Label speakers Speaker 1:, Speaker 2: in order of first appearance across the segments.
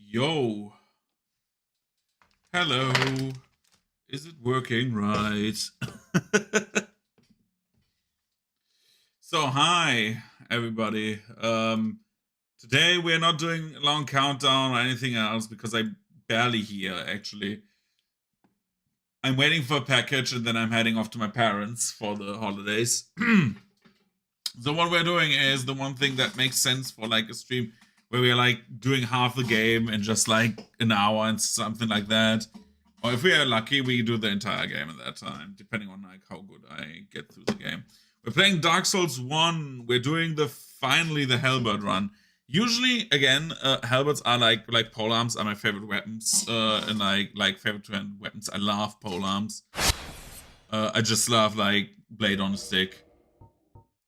Speaker 1: Yo. Hello. Is it working right? So hi everybody. Today we're not doing a long countdown or anything else because I'm barely here actually. I'm waiting for a package and then I'm heading off to my parents for the holidays. So what we're doing is the one thing that makes sense for like a stream where we're like doing half the game in just like an hour and something like that. Or if we are lucky, we do the entire game at that time, depending on like how good I get through the game. We're playing Dark Souls 1. We're doing finally the Halberd Run. Usually, again, halberds are like polearms are my favorite weapons, and like favorite weapons. I love polearms. I just love like blade on a stick.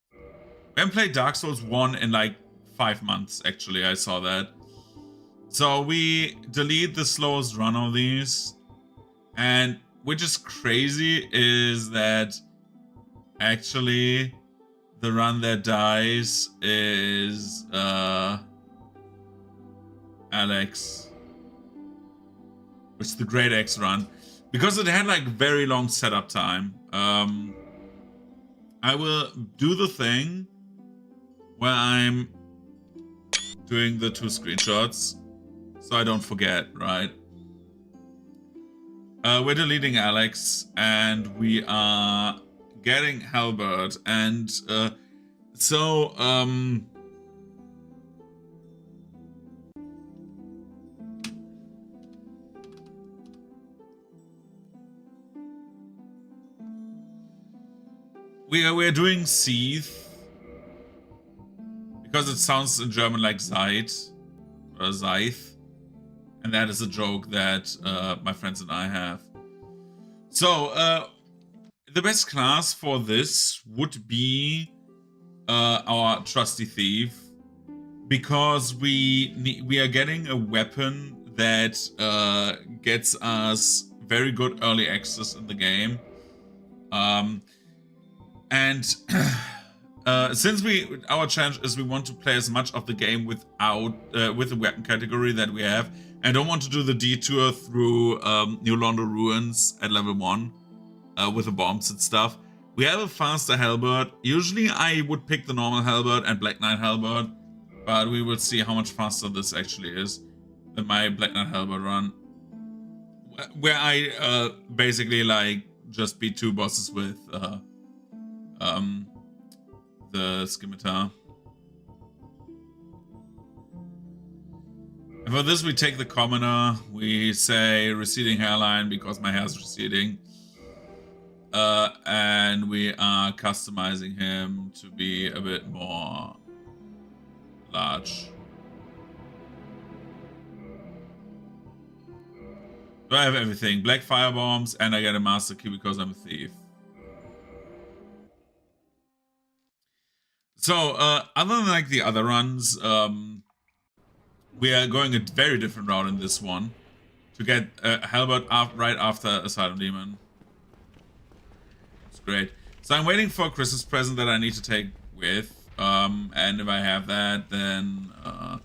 Speaker 1: We haven't played Dark Souls 1 in like 5 months, actually. I saw that. So we delete the slowest run of these. And which is crazy is that actually the run that dies is Alex. Which is the Great X run. Because it had like very long setup time. I will do the thing where I'm doing the 2 screenshots so I don't forget, right? We're deleting Alex and we are getting Halberd, and we're doing Seeth because it sounds in German like Zeit or Seith. And that is a joke that my friends and I have. So, the best class for this would be our trusty thief, because we are getting a weapon that gets us very good early access in the game, and since our challenge is we want to play as much of the game without with the weapon category that we have. I don't want to do the detour through New London Ruins at level 1 with the bombs and stuff. We have a faster halberd. Usually I would pick the normal halberd and Black Knight halberd, but we will see how much faster this actually is than my Black Knight halberd run, where I basically like just beat 2 bosses with the scimitar. And for this we take the commoner, we say receding hairline because my hair is receding. And we are customizing him to be a bit more large. So I have everything. Black fire bombs, and I get a master key because I'm a thief. So, other than like the other runs, we are going a very different route in this one to get Halberd right after Asylum Demon. It's great. So I'm waiting for a Christmas present that I need to take with, and if I have that, then I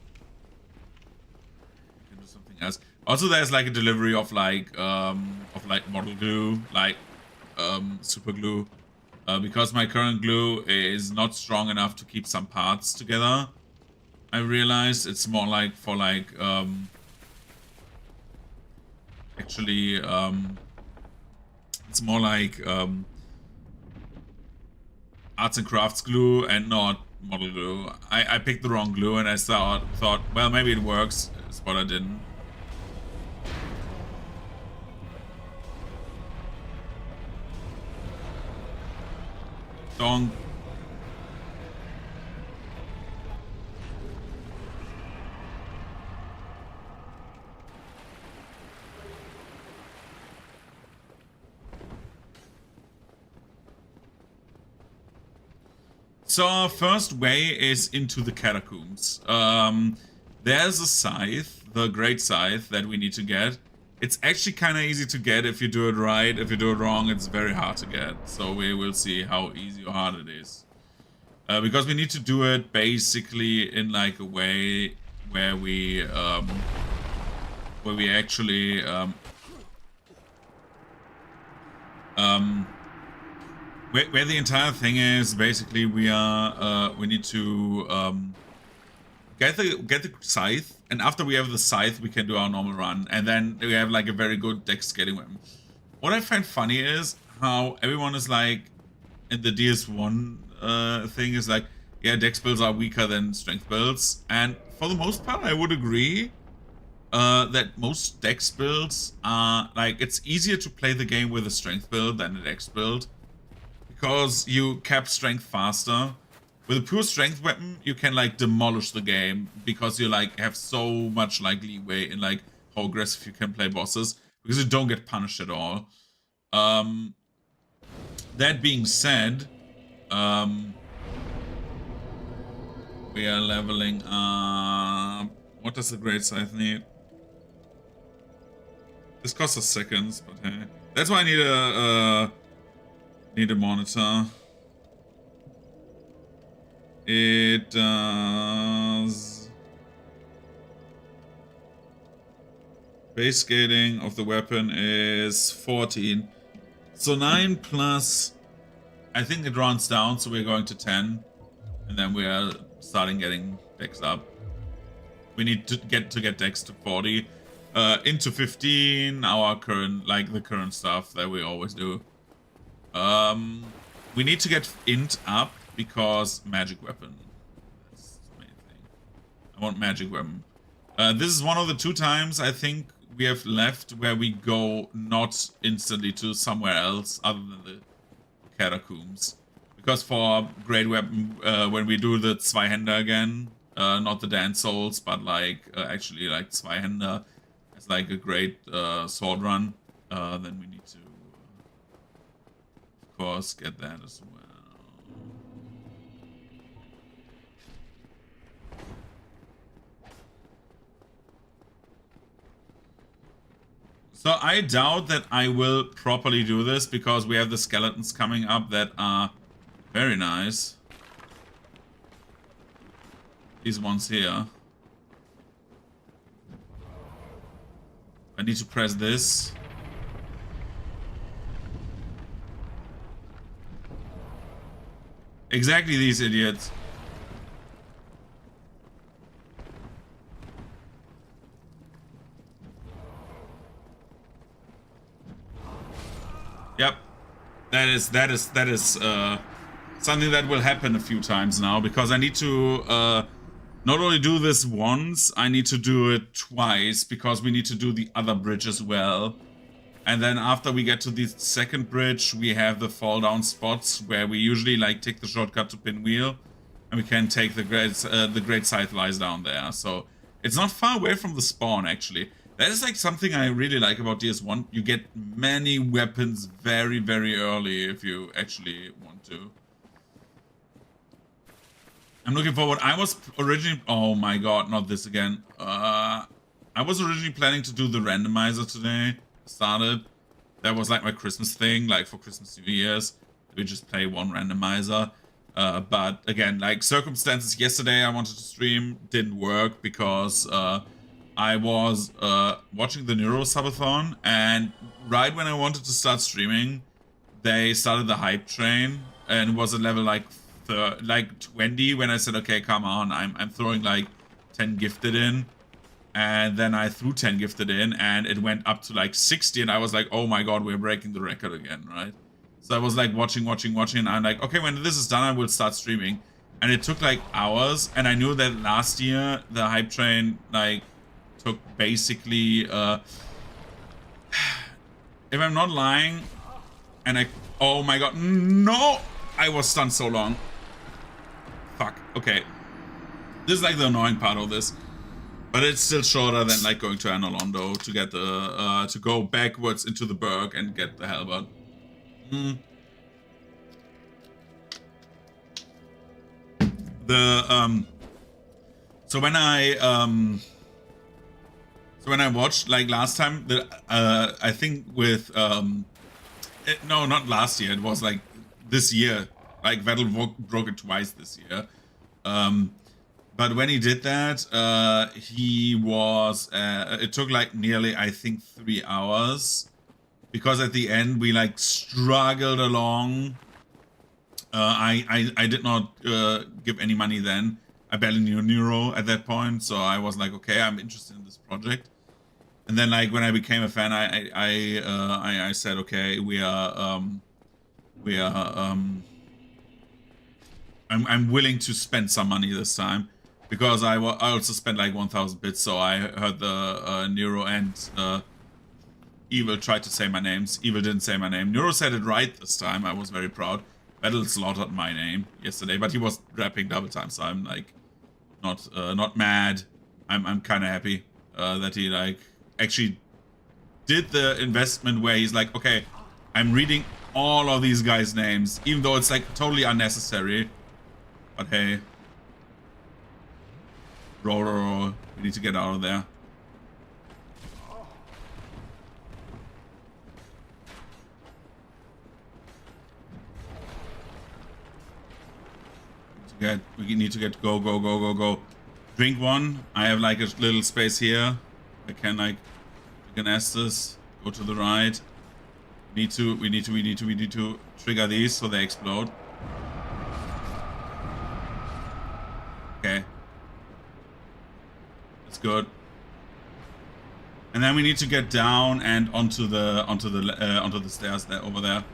Speaker 1: can do something else. Also, there's like a delivery of like model glue, like super glue, because my current glue is not strong enough to keep some parts together. I realized it's more like for like actually it's more like arts and crafts glue and not model glue. I picked the wrong glue and I thought well, maybe it works, but I didn't. Don't. So our first way is into the catacombs. There's a scythe, the great scythe that we need to get. It's actually kind of easy to get if you do it right. If you do it wrong, it's very hard to get. So we will see how easy or hard it is. Because we need to do it basically in like a way where we where we actually where the entire thing is basically we need to get the scythe, and after we have the scythe we can do our normal run, and then we have like a very good dex scaling weapon. What I find funny is how everyone is like in the DS1 thing is like, yeah, dex builds are weaker than strength builds, and for the most part I would agree that most dex builds are like, it's easier to play the game with a strength build than a dex build because you cap strength faster. With a pure strength weapon you can like demolish the game because you like have so much like leeway in like how aggressive you can play bosses because you don't get punished at all. That being said, we are leveling up. What does the great scythe need? This costs us seconds, but hey, that's why I need a monitor. It does base scaling of the weapon is 14, so 9 plus. I think it rounds down, so we're going to 10, and then we are starting getting dex up. We need to get dex to 40. Into 15, our current, like the current stuff that we always do. We need to get int up because magic weapon. That's the main thing. I want magic weapon. This is one of the 2 times I think we have left where we go not instantly to somewhere else other than the catacombs. Because for great weapon, when we do the Zweihänder again, not the dance souls, but like actually like Zweihänder, it's like a great sword run, then we need to of course get that as well. So I doubt that I will properly do this because we have the skeletons coming up that are very nice. These ones here. I need to press this. Exactly these idiots. Yep. That is something that will happen a few times now because I need to not only do this once, I need to do it twice because we need to do the other bridge as well. And then after we get to the second bridge, we have the fall down spots where we usually like take the shortcut to Pinwheel, and we can take the great scythe lies down there. So it's not far away from the spawn actually. That is like something I really like about DS1. You get many weapons very, very early if you actually want to. I'm looking forward. I was originally... Oh my god, not this again. I was originally planning to do the randomizer today. Started. That was like my Christmas thing, like for Christmas New Year's. We just play one randomizer. But again, like circumstances yesterday I wanted to stream didn't work because I was watching the Neuro Subathon, and right when I wanted to start streaming, they started the hype train, and it was at level like 20 when I said, okay, come on, I'm throwing like 10 gifted in, and then I threw 10 gifted in, and it went up to like 60, and I was like, oh my god, we're breaking the record again, right? So I was like watching, and I'm like, okay, when this is done, I will start streaming, and it took like hours, and I knew that last year the hype train like took basically if I'm not lying, and oh my god, no, I was stunned so long. Fuck. Okay, this is like the annoying part of this, but it's still shorter than like going to Anolondo to get the to go backwards into the Berg and get the Halberd. So when I watched like last time, I think with no, not last year, it was like this year, like Vettel broke it twice this year. But when he did that, he was. It took like nearly, I think, 3 hours, because at the end we like struggled along. I did not give any money then. I barely knew Nero at that point, so I was like, okay, I'm interested in this project. And then like when I became a fan, I said, okay, I'm willing to spend some money this time, because I also spent like 1,000 bits. So I heard the Nero and Evil tried to say my names. Evil didn't say my name. Nero said it right this time. I was very proud. Battle slaughtered my name yesterday, but he was rapping double time, so I'm like not mad. I'm kind of happy that he like actually did the investment where he's like, okay, I'm reading all of these guys' names, even though it's like totally unnecessary. But hey, roll. We need to get out of there. We need to get go. Drink one. I have like a little space here. I can like Estus, go to the right. We need to trigger these so they explode. Okay. That's good. And then we need to get down and onto the stairs there over there.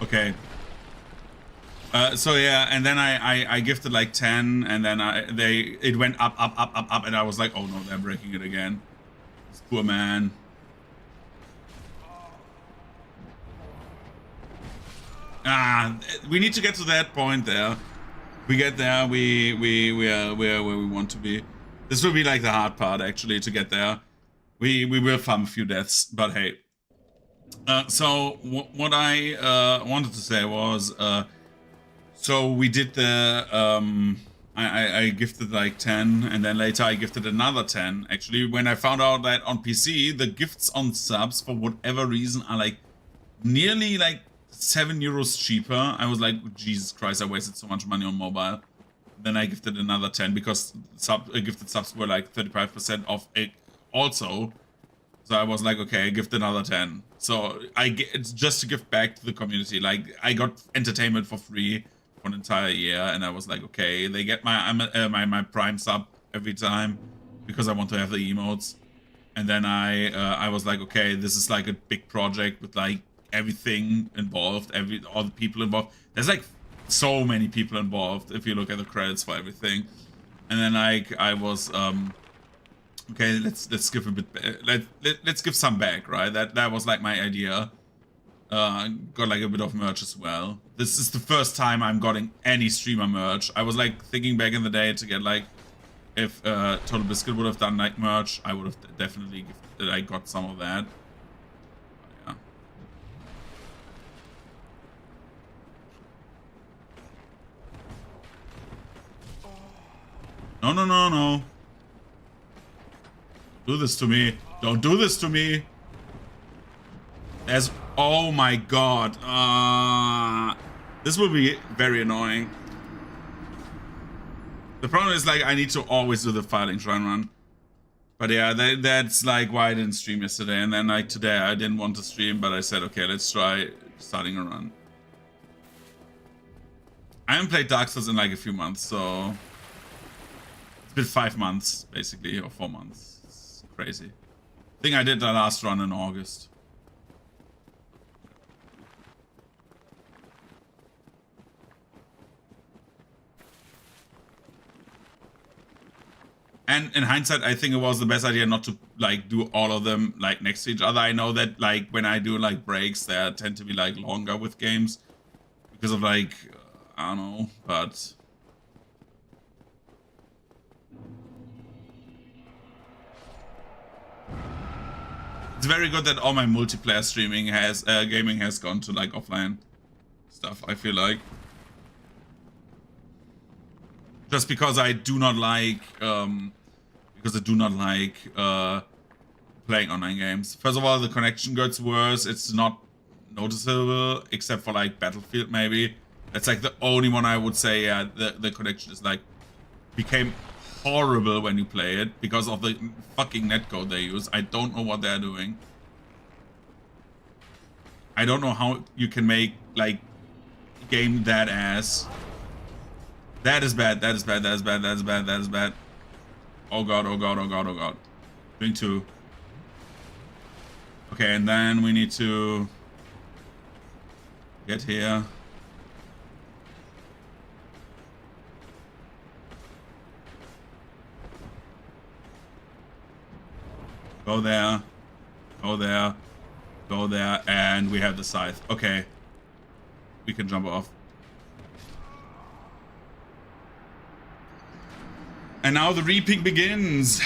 Speaker 1: Okay. So yeah, and then I gifted like 10, and then it went up, and I was like, oh no, they're breaking it again. This poor man. We need to get to that point there. We get there, we are where we want to be. This will be like the hard part actually to get there. We will farm a few deaths, but hey. So what I wanted to say was, so we did the I gifted like 10, and then later I gifted another 10. Actually, when I found out that on PC the gifts on subs for whatever reason are like nearly like 7 euros cheaper, I was like, Jesus Christ, I wasted so much money on mobile. Then I gifted another 10 because gifted subs were like 35% off it also. So I was like, okay, I gift another 10. So it's just to give back to the community. Like, I got entertainment for free for an entire year, and I was like, okay, they get my Prime sub every time because I want to have the emotes. And then I was like, okay, this is like a big project with like everything involved, all the people involved. There's like so many people involved if you look at the credits for everything. And then I was okay, let's give a bit. Let's give some back, right? That was like my idea. Got like a bit of merch as well. This is the first time I'm getting any streamer merch. I was like thinking back in the day to get like, if Total Biscuit would have done like merch, I would have definitely gifted, I got some of that. But, yeah. No. Do this to me. Don't do this to me. There's... Oh my god. This will be very annoying. The problem is, like, I need to always do the filing run. But yeah, that's like why I didn't stream yesterday. And then like today I didn't want to stream, but I said, okay, let's try starting a run. I haven't played Dark Souls in like a few months, so... It's been 5 months, basically, or 4 months. Crazy. I think I did the last run in August. And in hindsight, I think it was the best idea not to like do all of them like next to each other. I know that like when I do like breaks, they tend to be like longer with games because of like I don't know, but it's very good that all my multiplayer streaming has gaming has gone to like offline stuff. I feel like just because I do not like playing online games. First of all, the connection gets worse. It's not noticeable except for like Battlefield maybe, That's like the only one I would say, yeah, the connection is like, became horrible when you play it because of the fucking netcode they use. I don't know what they're doing. I don't know how you can make, like, game that ass. That is bad, that is bad, that is bad, that is bad, that is bad. Oh god, oh god, oh god, oh god. Doing 2. Okay, and then we need to get here. Go there. Go there. Go there. And we have the scythe. Okay. We can jump off. And now the reaping begins.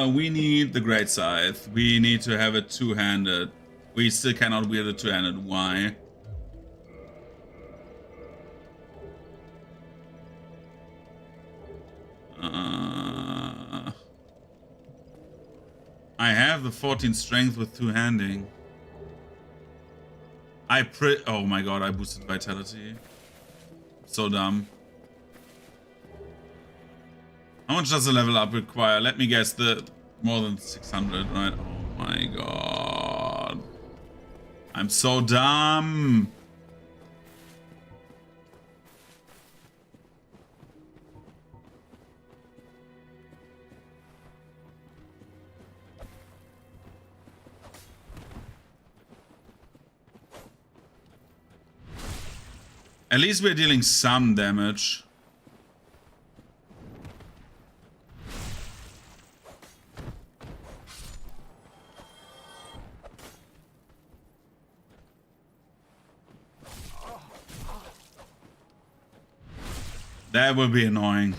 Speaker 1: We need the great scythe. We need to have it two-handed. We still cannot wield it two-handed. Why? I have the 14 strength with two-handing. Oh my god, I boosted vitality. So dumb. How much does a level up require? Let me guess, the more than 600, right? Oh my god. I'm so dumb. At least we're dealing some damage. That will be annoying.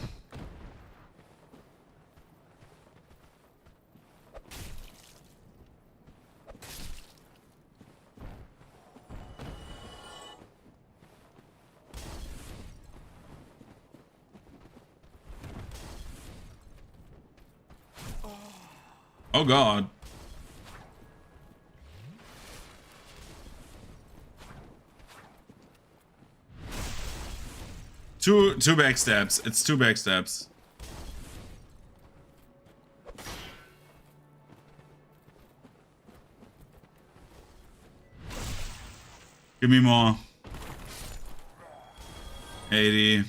Speaker 1: Oh god. Two backstabs. It's 2 backstabs. Give me more. 80.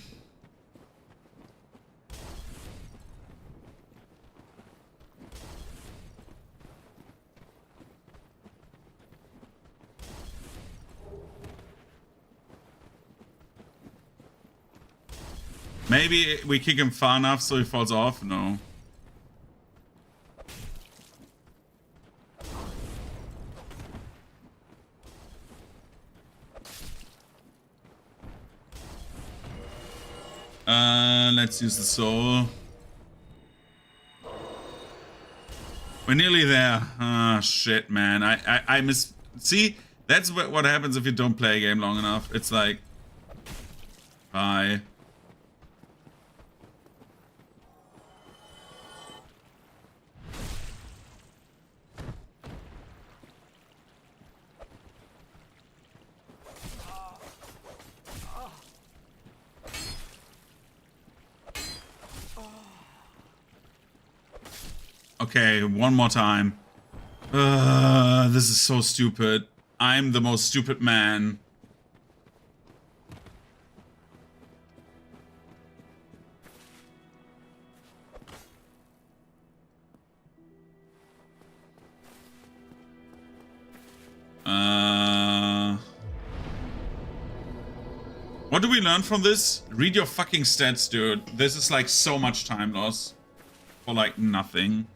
Speaker 1: Maybe we kick him far enough so he falls off? No. Let's use the soul. We're nearly there. Ah, shit, man. I miss... See? That's what happens if you don't play a game long enough. It's like... Bye. Okay, one more time. This is so stupid. I'm the most stupid man. What do we learn from this? Read your fucking stats, dude. This is like so much time loss. For like nothing.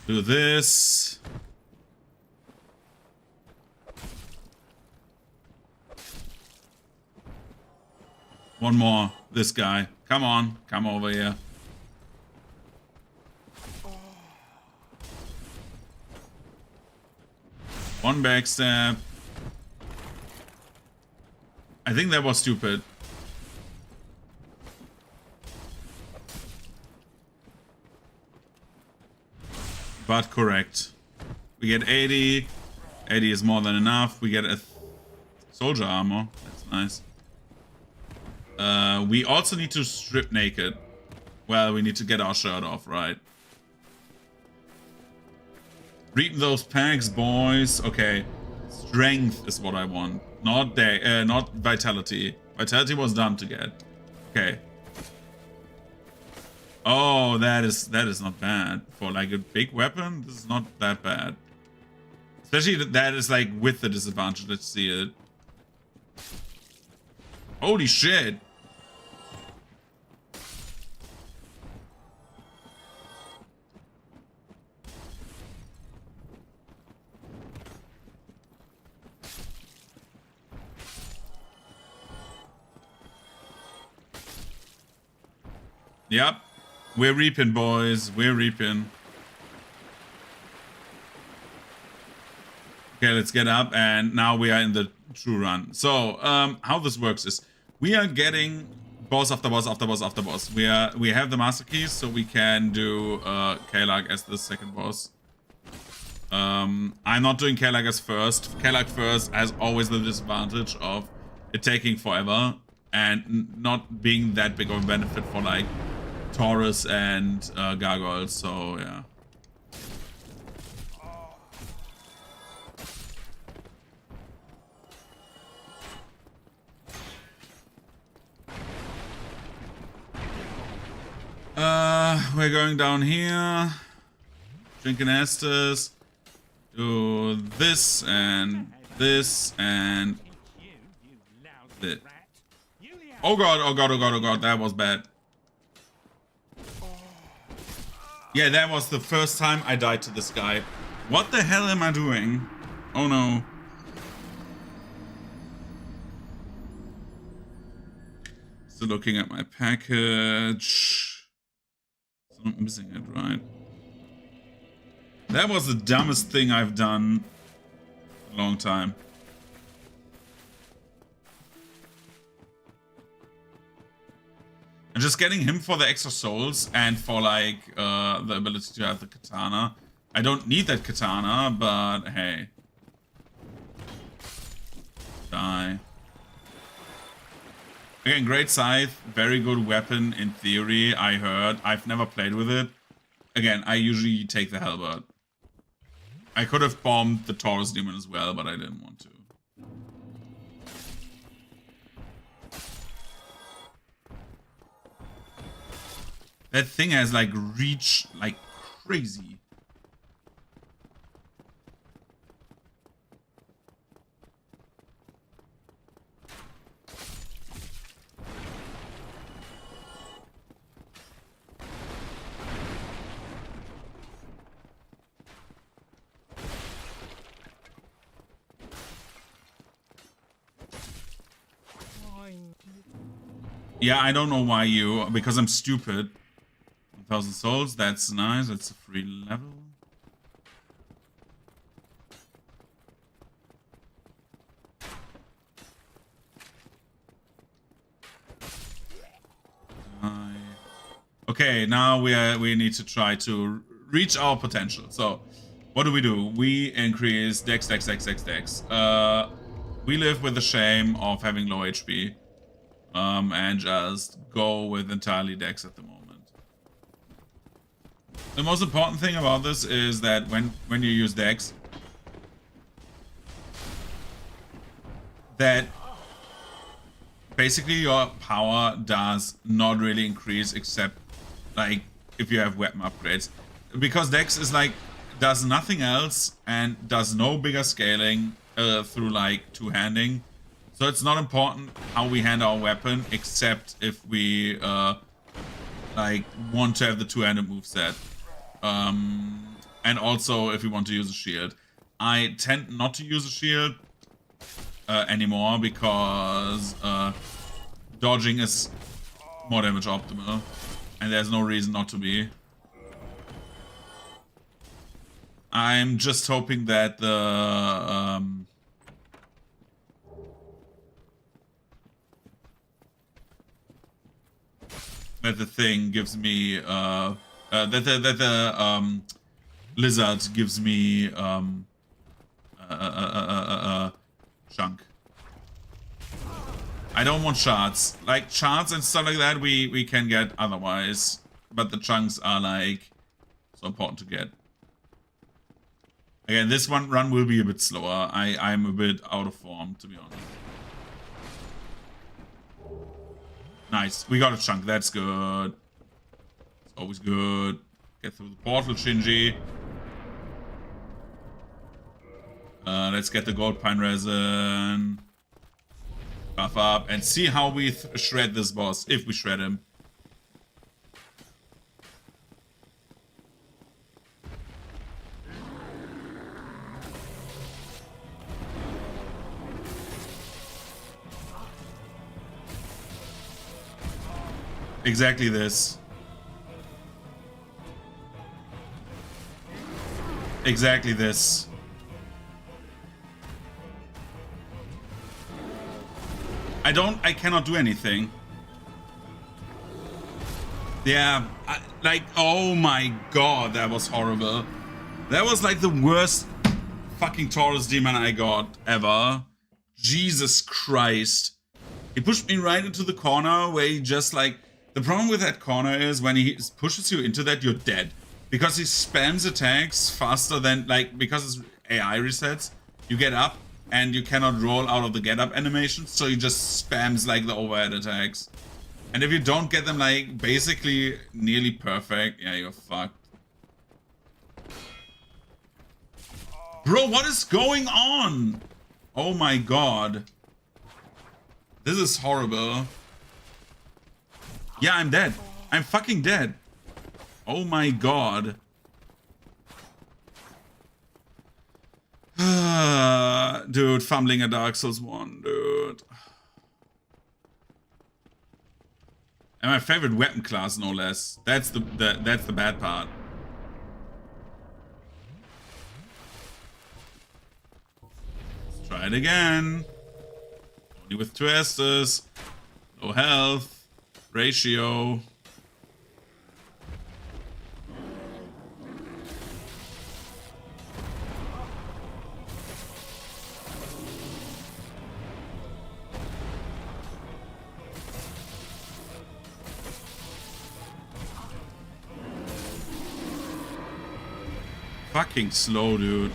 Speaker 1: Do this. One more. This guy. Come on, come over here. One backstab. I think that was stupid. But correct. We get 80. 80 is more than enough. We get a soldier armor. That's nice. We also need to strip naked. Well, we need to get our shirt off, right? Reap those packs, boys. Okay. Strength is what I want. Not vitality. Vitality was dumb to get. Okay. Oh, that is not bad. For like a big weapon, this is not that bad. Especially that is like with the disadvantage. Let's see it. Holy shit. Yep. We're reaping, boys. We're reaping. Okay, let's get up, and now we are in the true run. So, how this works is we are getting boss after boss after boss after boss. We have the master keys, so we can do Kalag as the second boss. I'm not doing Kalag as first. Kalag first has always the disadvantage of it taking forever and not being that big of a benefit for like Taurus and gargoyles. So yeah. We're going down here. Drinking Estes. Do this and this and this. Oh god, oh god, oh god, oh god, that was bad. Yeah, that was the first time I died to this guy. What the hell am I doing? Oh no. Still looking at my package. So I'm missing it, right? That was the dumbest thing I've done in a long time. And just getting him for the extra souls and for like the ability to have the katana. I don't need that katana, but hey. Die. Again, great scythe, very good weapon in theory, I heard. I've never played with it. Again, I usually take the Halberd. I could have bombed the Taurus demon as well, but I didn't want to. That thing has like reach like crazy. Yeah, I don't know why you, because I'm stupid. 1,000 souls, that's nice, that's a free level. Okay, now we need to try to reach our potential. So, what do? We increase dex. We live with the shame of having low HP. And just go with entirely dex at the moment. The most important thing about this is that when you use dex, that basically your power does not really increase except like if you have weapon upgrades, because dex is like does nothing else and does no bigger scaling through like two-handing. So it's not important how we hand our weapon, except if we like want to have the two-handed moveset. And also if we want to use a shield. I tend not to use a shield anymore because dodging is more damage optimal. And there's no reason not to be. I'm just hoping that the thing gives me that the lizard gives me chunk. I don't want shards. Like shards and stuff like that we can get otherwise, but the chunks are like so important to get. Again, this one run will be a bit slower. I'm a bit out of form, to be honest. Nice. We got a chunk. That's good. It's always good. Get through the portal, Shinji. Let's get the gold pine resin. Buff up and see how we shred this boss, if we shred him. Exactly this. Exactly this. I cannot do anything. Yeah, like, oh my god, that was horrible. That was like the worst fucking Taurus demon I got ever. Jesus Christ. He pushed me right into the corner where he just like... The problem with that corner is when he pushes you into that, you're dead. Because he spams attacks faster than, like, because it's AI resets, you get up and you cannot roll out of the get up animation, so he just spams like the overhead attacks. And if you don't get them like basically nearly perfect, yeah, you're fucked. Bro, what is going on? Oh my god. This is horrible. Yeah, I'm dead. I'm fucking dead. Oh my god. Dude, fumbling a Dark Souls 1, dude. And my favorite weapon class, no less. That's the bad part. Let's try it again. Only with two Estes. No health. Ratio. Fucking slow, dude.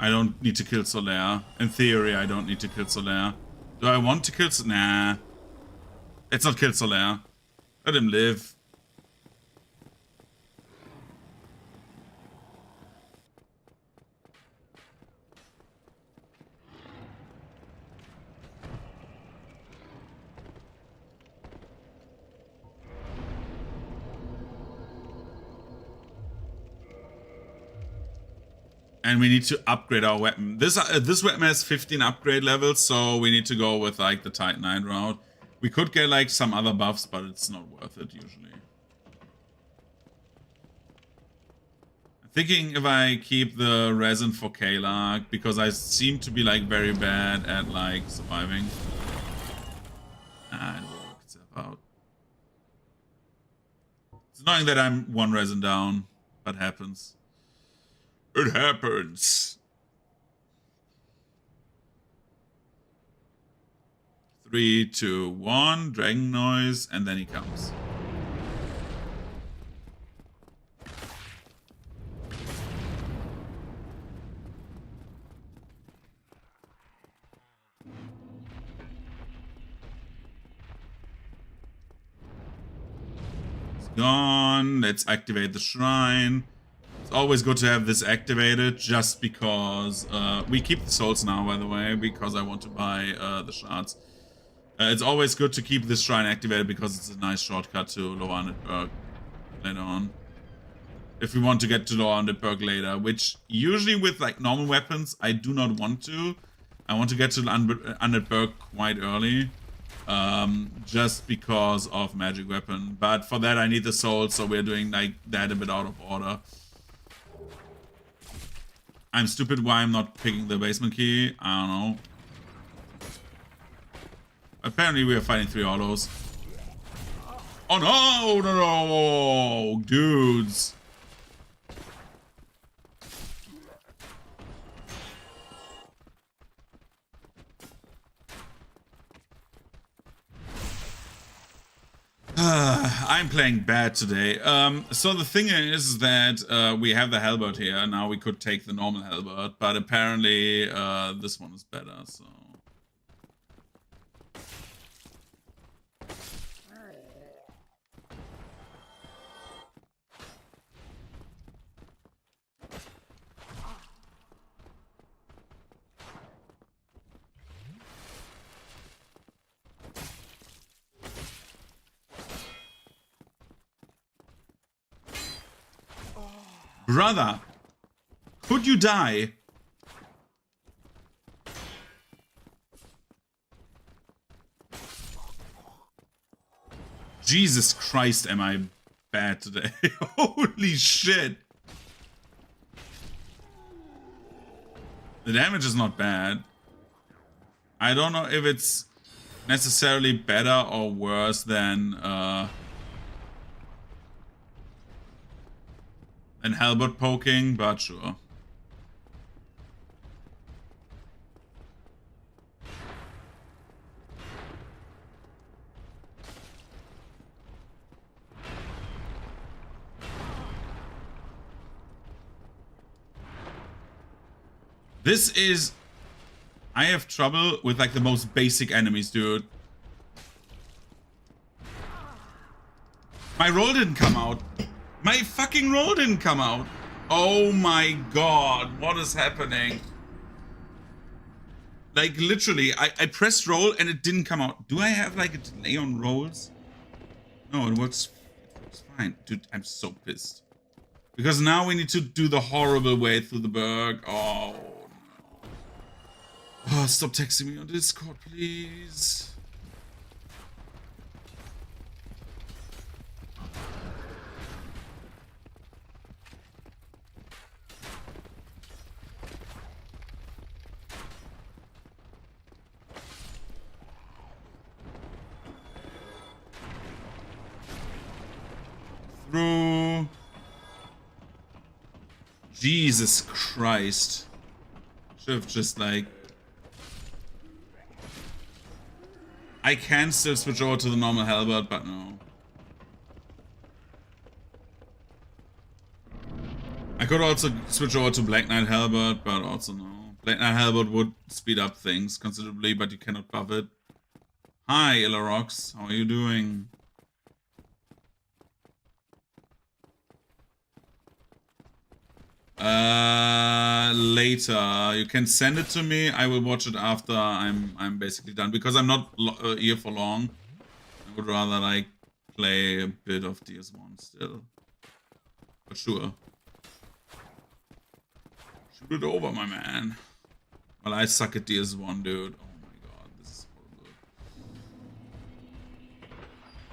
Speaker 1: I don't need to kill Solaire. In theory, I don't need to kill Solaire. Do I want to kill Solaire? Nah. Let's not kill Solaire. Let him live. And we need to upgrade our weapon. This weapon has 15 upgrade levels, so we need to go with like the Titanite route. We could get like some other buffs, but it's not worth it usually. I'm thinking if I keep the resin for Kalark, because I seem to be like very bad at like surviving. Ah, it will work itself out. It's annoying that I'm one resin down, but happens. It happens. 3, 2, 1, dragon noise, and then he comes. It's gone. Let's activate the shrine. It's always good to have this activated, just because we keep the souls now, by the way, because I want to buy the shards. It's always good to keep this shrine activated because it's a nice shortcut to Lower Nidberg later on. If we want to get to Lower Nidberg later, which usually with like normal weapons, I do not want to. I want to get to Nidberg quite early, just because of magic weapon. But for that, I need the souls, so we're doing like that a bit out of order. I'm stupid why I'm not picking the basement key. I don't know. Apparently we are fighting 3 autos. Oh no, no, dudes. I'm playing bad today. So the thing is that we have the Halberd here. Now we could take the normal Halberd, but apparently this one is better, so... Brother, could you die? Jesus Christ, am I bad today? Holy shit. The damage is not bad. I don't know if it's necessarily better or worse than Halberd poking, but sure. This is... I have trouble with like the most basic enemies, dude. My roll didn't come out. My fucking roll didn't come out. Oh my god, what is happening? Like literally, I pressed roll and it didn't come out. Do I have like a delay on rolls? No, it works fine. Dude, I'm so pissed. Because now we need to do the horrible way through the berg. Oh no. Oh, stop texting me on Discord, please. Through. Jesus Christ. Should have just like... I can still switch over to the normal Halberd, but no. I could also switch over to Black Knight Halberd, but also no. Black Knight Halberd would speed up things considerably, but you cannot buff it. Hi, Ilarox. How are you doing? Later. You can send it to me. I will watch it after I'm basically done, because I'm not here for long. I would rather like play a bit of DS1 still. For sure. Shoot it over, my man. Well, I suck at DS1, dude. Oh my god, this is horrible.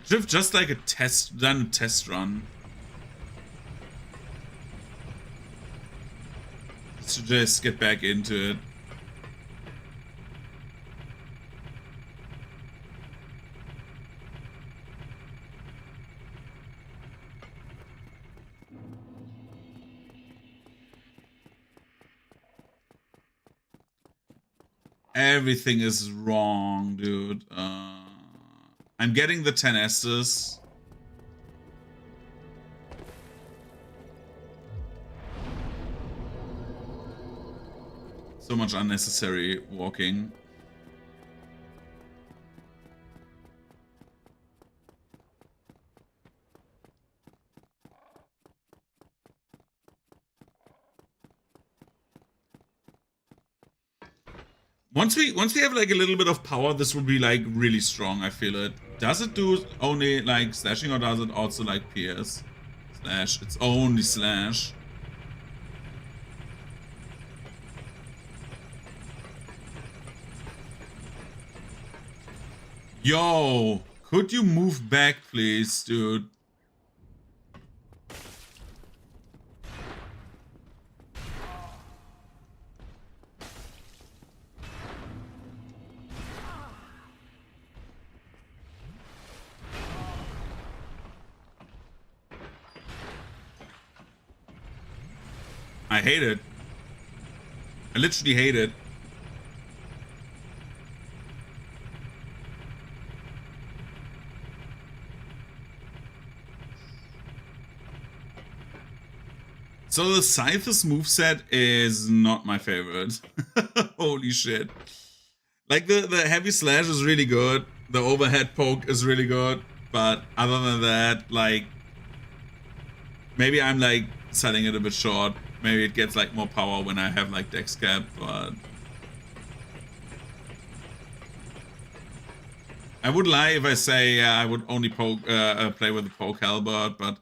Speaker 1: Should have just like done a test run. To just get back into it. Everything is wrong, dude. I'm getting the 10 Estes. So much unnecessary walking. Once we have like a little bit of power, this will be like really strong. I feel it. Does it do only like slashing, or does it also like pierce? Slash. It's only slash. Yo, could you move back, please, dude? I hate it. I literally hate it. So the Scythe's moveset is not my favorite. Holy shit. Like the heavy slash is really good. The overhead poke is really good. But other than that, like, maybe I'm like selling it a bit short. Maybe it gets like more power when I have like dex cap, but I would lie if I say I would only poke play with the poke Halberd, but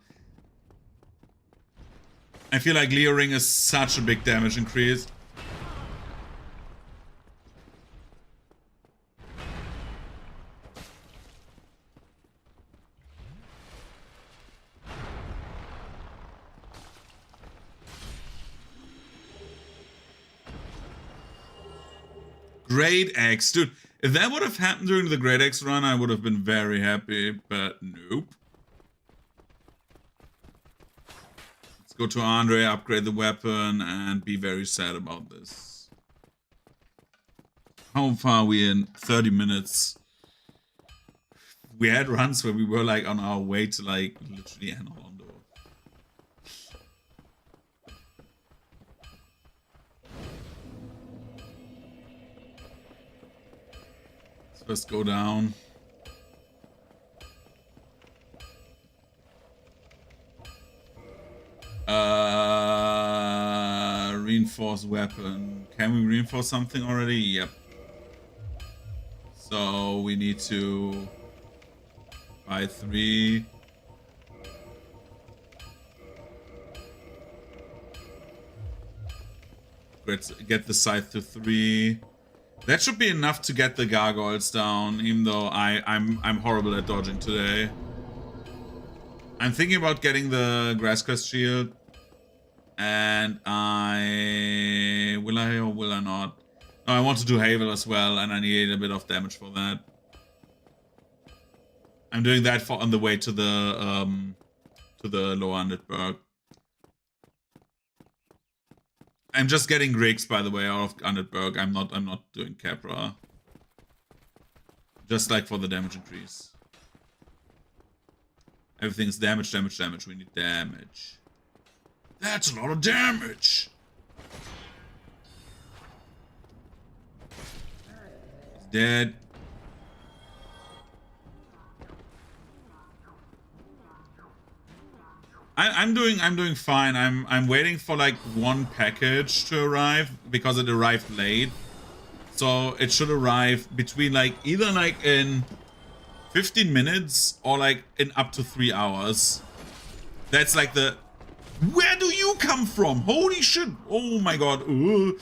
Speaker 1: I feel like Leo Ring is such a big damage increase. Great X, dude. If that would have happened during the Great X run, I would have been very happy, but nope. Let's go to Andre, upgrade the weapon, and be very sad about this. How far are we in? 30 minutes. We had runs where we were like on our way to like literally Analondo. Let's go down. Reinforce weapon. Can we reinforce something already? Yep. So we need to buy 3. Let's get the scythe to 3. That should be enough to get the gargoyles down, even though I'm horrible at dodging today. I'm thinking about getting the Grasscrest shield. And will I or will I not? No, I want to do Havel as well, and I need a bit of damage for that. I'm doing that for on the way to the lower Undead. I'm just getting Griggs, by the way, out of Undead. I'm not doing Capra. Just like for the damage increase. Everything's damage, damage, damage. We need damage. That's a lot of damage. He's dead. I'm doing fine. I'm waiting for like one package to arrive because it arrived late. So it should arrive between like either like in 15 minutes or like in up to 3 hours. That's like the... Where do you come from? Holy shit. Oh my god. Ugh.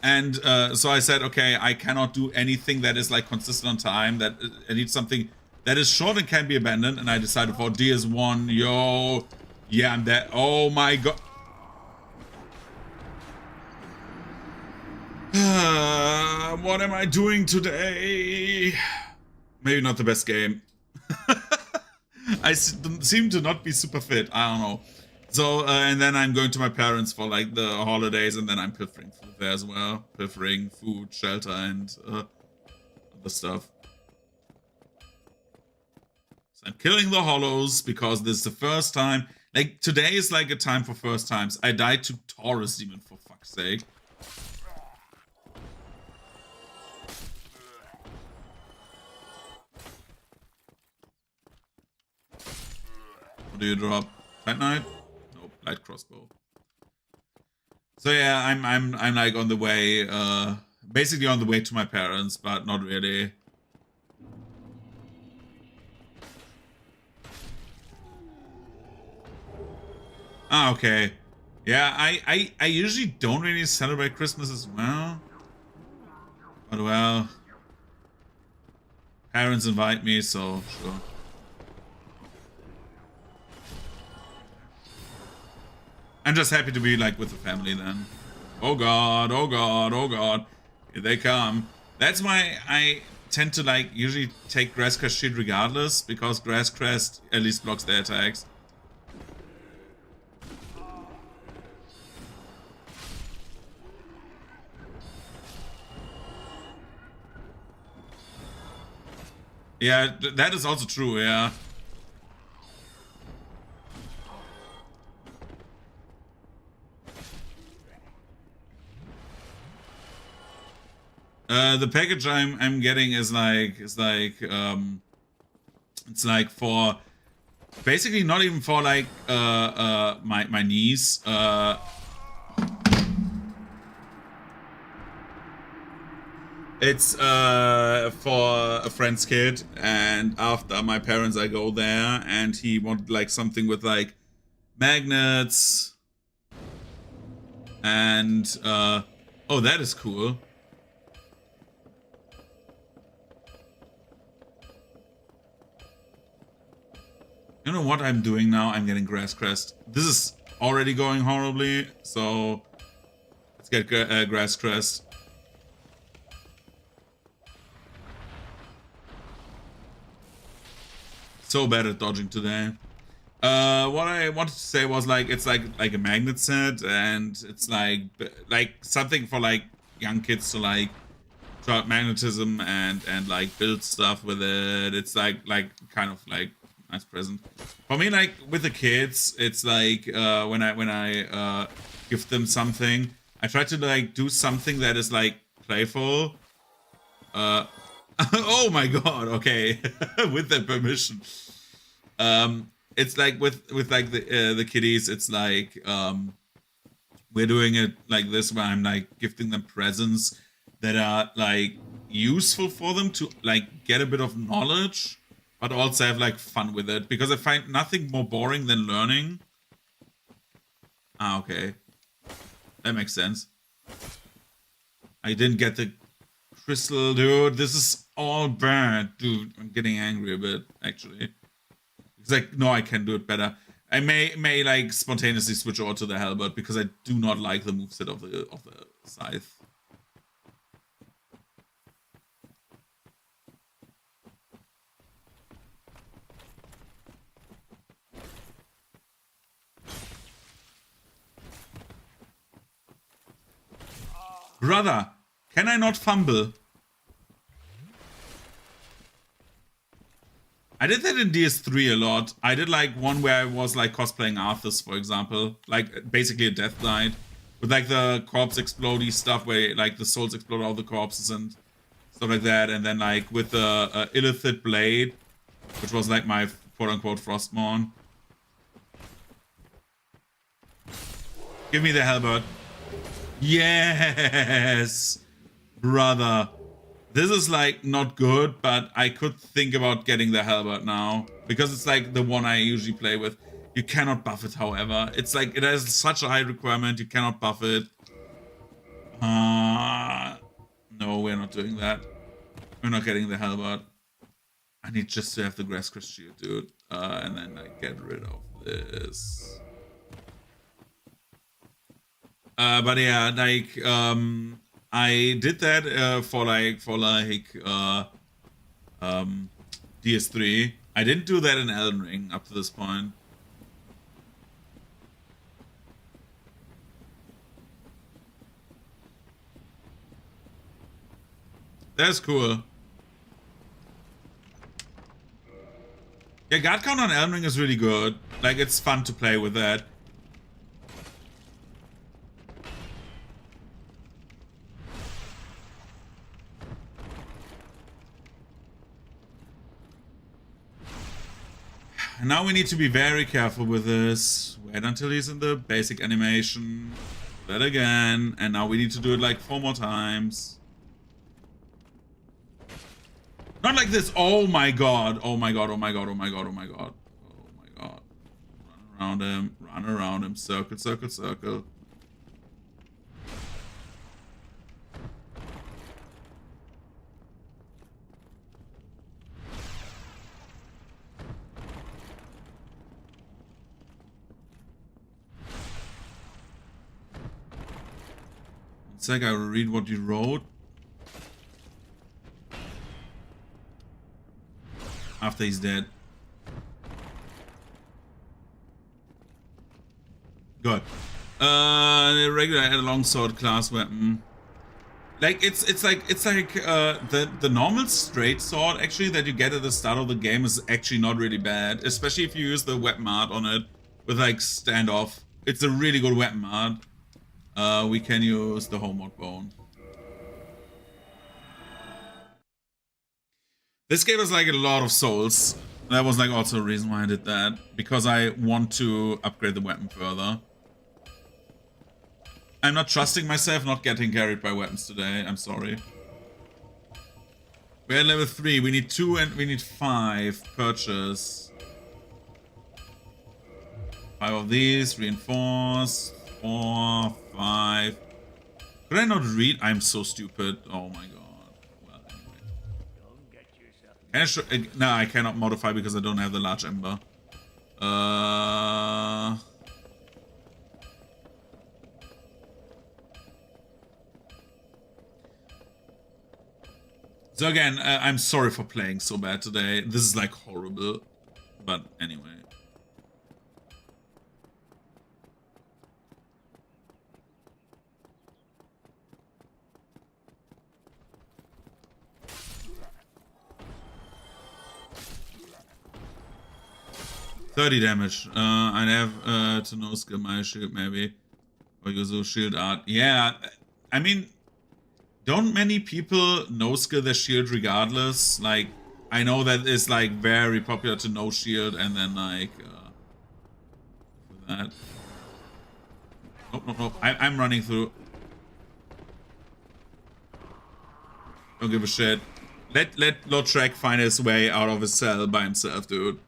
Speaker 1: And so I said, okay, I cannot do anything that is like consistent on time. That I need something that is short and can be abandoned. And I decided for DS1. Yo. Yeah, I'm dead. Oh my god. What am I doing today? Maybe not the best game. I seem to not be super fit. I don't know. So, and then I'm going to my parents for like the holidays, and then I'm pilfering food there as well. Pilfering food, shelter, and other stuff. So I'm killing the hollows because this is the first time. Like, today is like a time for first times. I died to Taurus Demon, for fuck's sake. What do you drop? Tight Knight? Nope, light crossbow. So yeah, I'm like on the way Basically on the way to my parents, but not really. Ah, okay. Yeah, I usually don't really celebrate Christmas as well. But well, parents invite me, so sure. I'm just happy to be like with the family then. Oh god, oh god, oh god. Here they come. That's why I tend to like usually take Grass Crest shield regardless, because Grass Crest at least blocks their attacks. Yeah, that is also true, yeah. The package I'm getting is like it's like for basically not even for like my niece. It's for a friend's kid, and after my parents I go there, and he wanted like something with like magnets and oh, that is cool. You know what I'm doing now? I'm getting Grass Crest. This is already going horribly, so let's get Grass Crest. So bad at dodging today. What I wanted to say was like it's like a magnet set, and it's like something for like young kids to like try out magnetism and like build stuff with it. It's like kind of like nice present for me. Like with the kids, it's like when I give them something, I try to like do something that is like playful. Oh my god, okay. With their permission. It's like with like the kiddies, it's like we're doing it like this, where I'm like gifting them presents that are like useful for them to like get a bit of knowledge, but also have like fun with it, because I find nothing more boring than learning. Ah, okay. That makes sense. I didn't get the crystal, dude. This is all bad, dude. I'm getting angry a bit, actually. It's like, no, I can do it better. I may like spontaneously switch over to the Halberd, because I do not like the moveset of the scythe. Brother, can I not fumble? I did that in DS3 a lot. I did like one where I was like cosplaying Arthas, for example. Like basically a Death Knight. With like the corpse explodey stuff where like the souls explode out of the corpses and stuff like that. And then like with the Illithid Blade, which was like my quote-unquote Frostmourne. Give me the Halberd. Yes! Brother. This is like not good, but I could think about getting the Halberd now, because it's like the one I usually play with. You cannot buff it, however. It's like it has such a high requirement, you cannot buff it. No, we're not doing that. We're not getting the Halberd. I need just to have the Grass Crest Shield, dude. And then like get rid of this. But yeah, like I did that for DS3. I didn't do that in Elden Ring up to this point. That's cool. Yeah, guard count on Elden Ring is really good. Like, it's fun to play with that. Now we need to be very careful with this. Wait until he's in the basic animation. Do that again. And now we need to do it like 4 more times. Not like this. Oh my god. Oh my god. Oh my god. Oh my god. Oh my god. Oh my god. Run around him. Run around him. Circle, circle, circle. One sec, I will read what you wrote. After he's dead. Good. The regular had a longsword class weapon. Like it's like the normal straight sword actually that you get at the start of the game is actually not really bad, especially if you use the weapon art on it with like standoff. It's a really good weapon art. We can use the homeward bone. This gave us like a lot of souls. That was like also a reason why I did that, because I want to upgrade the weapon further. I'm not trusting myself not getting carried by weapons today. I'm sorry. We're at level 3. We need 2 and we need 5. Purchase. 5 of these. Reinforce. 4, 5. Could I not read? I'm so stupid. Oh my god. Well, anyway. No, I cannot modify because I don't have the large ember. So again, I'm sorry for playing so bad today. This is like horrible. But anyway. $30 damage. I'd have to no skill my shield maybe. Or use a shield art. Yeah, I mean, don't many people no skill their shield regardless? Like, I know that it's like very popular to no shield and then like for that. Nope, nope, nope. I'm running through. Don't give a shit. Let Lautrec find his way out of his cell by himself, dude.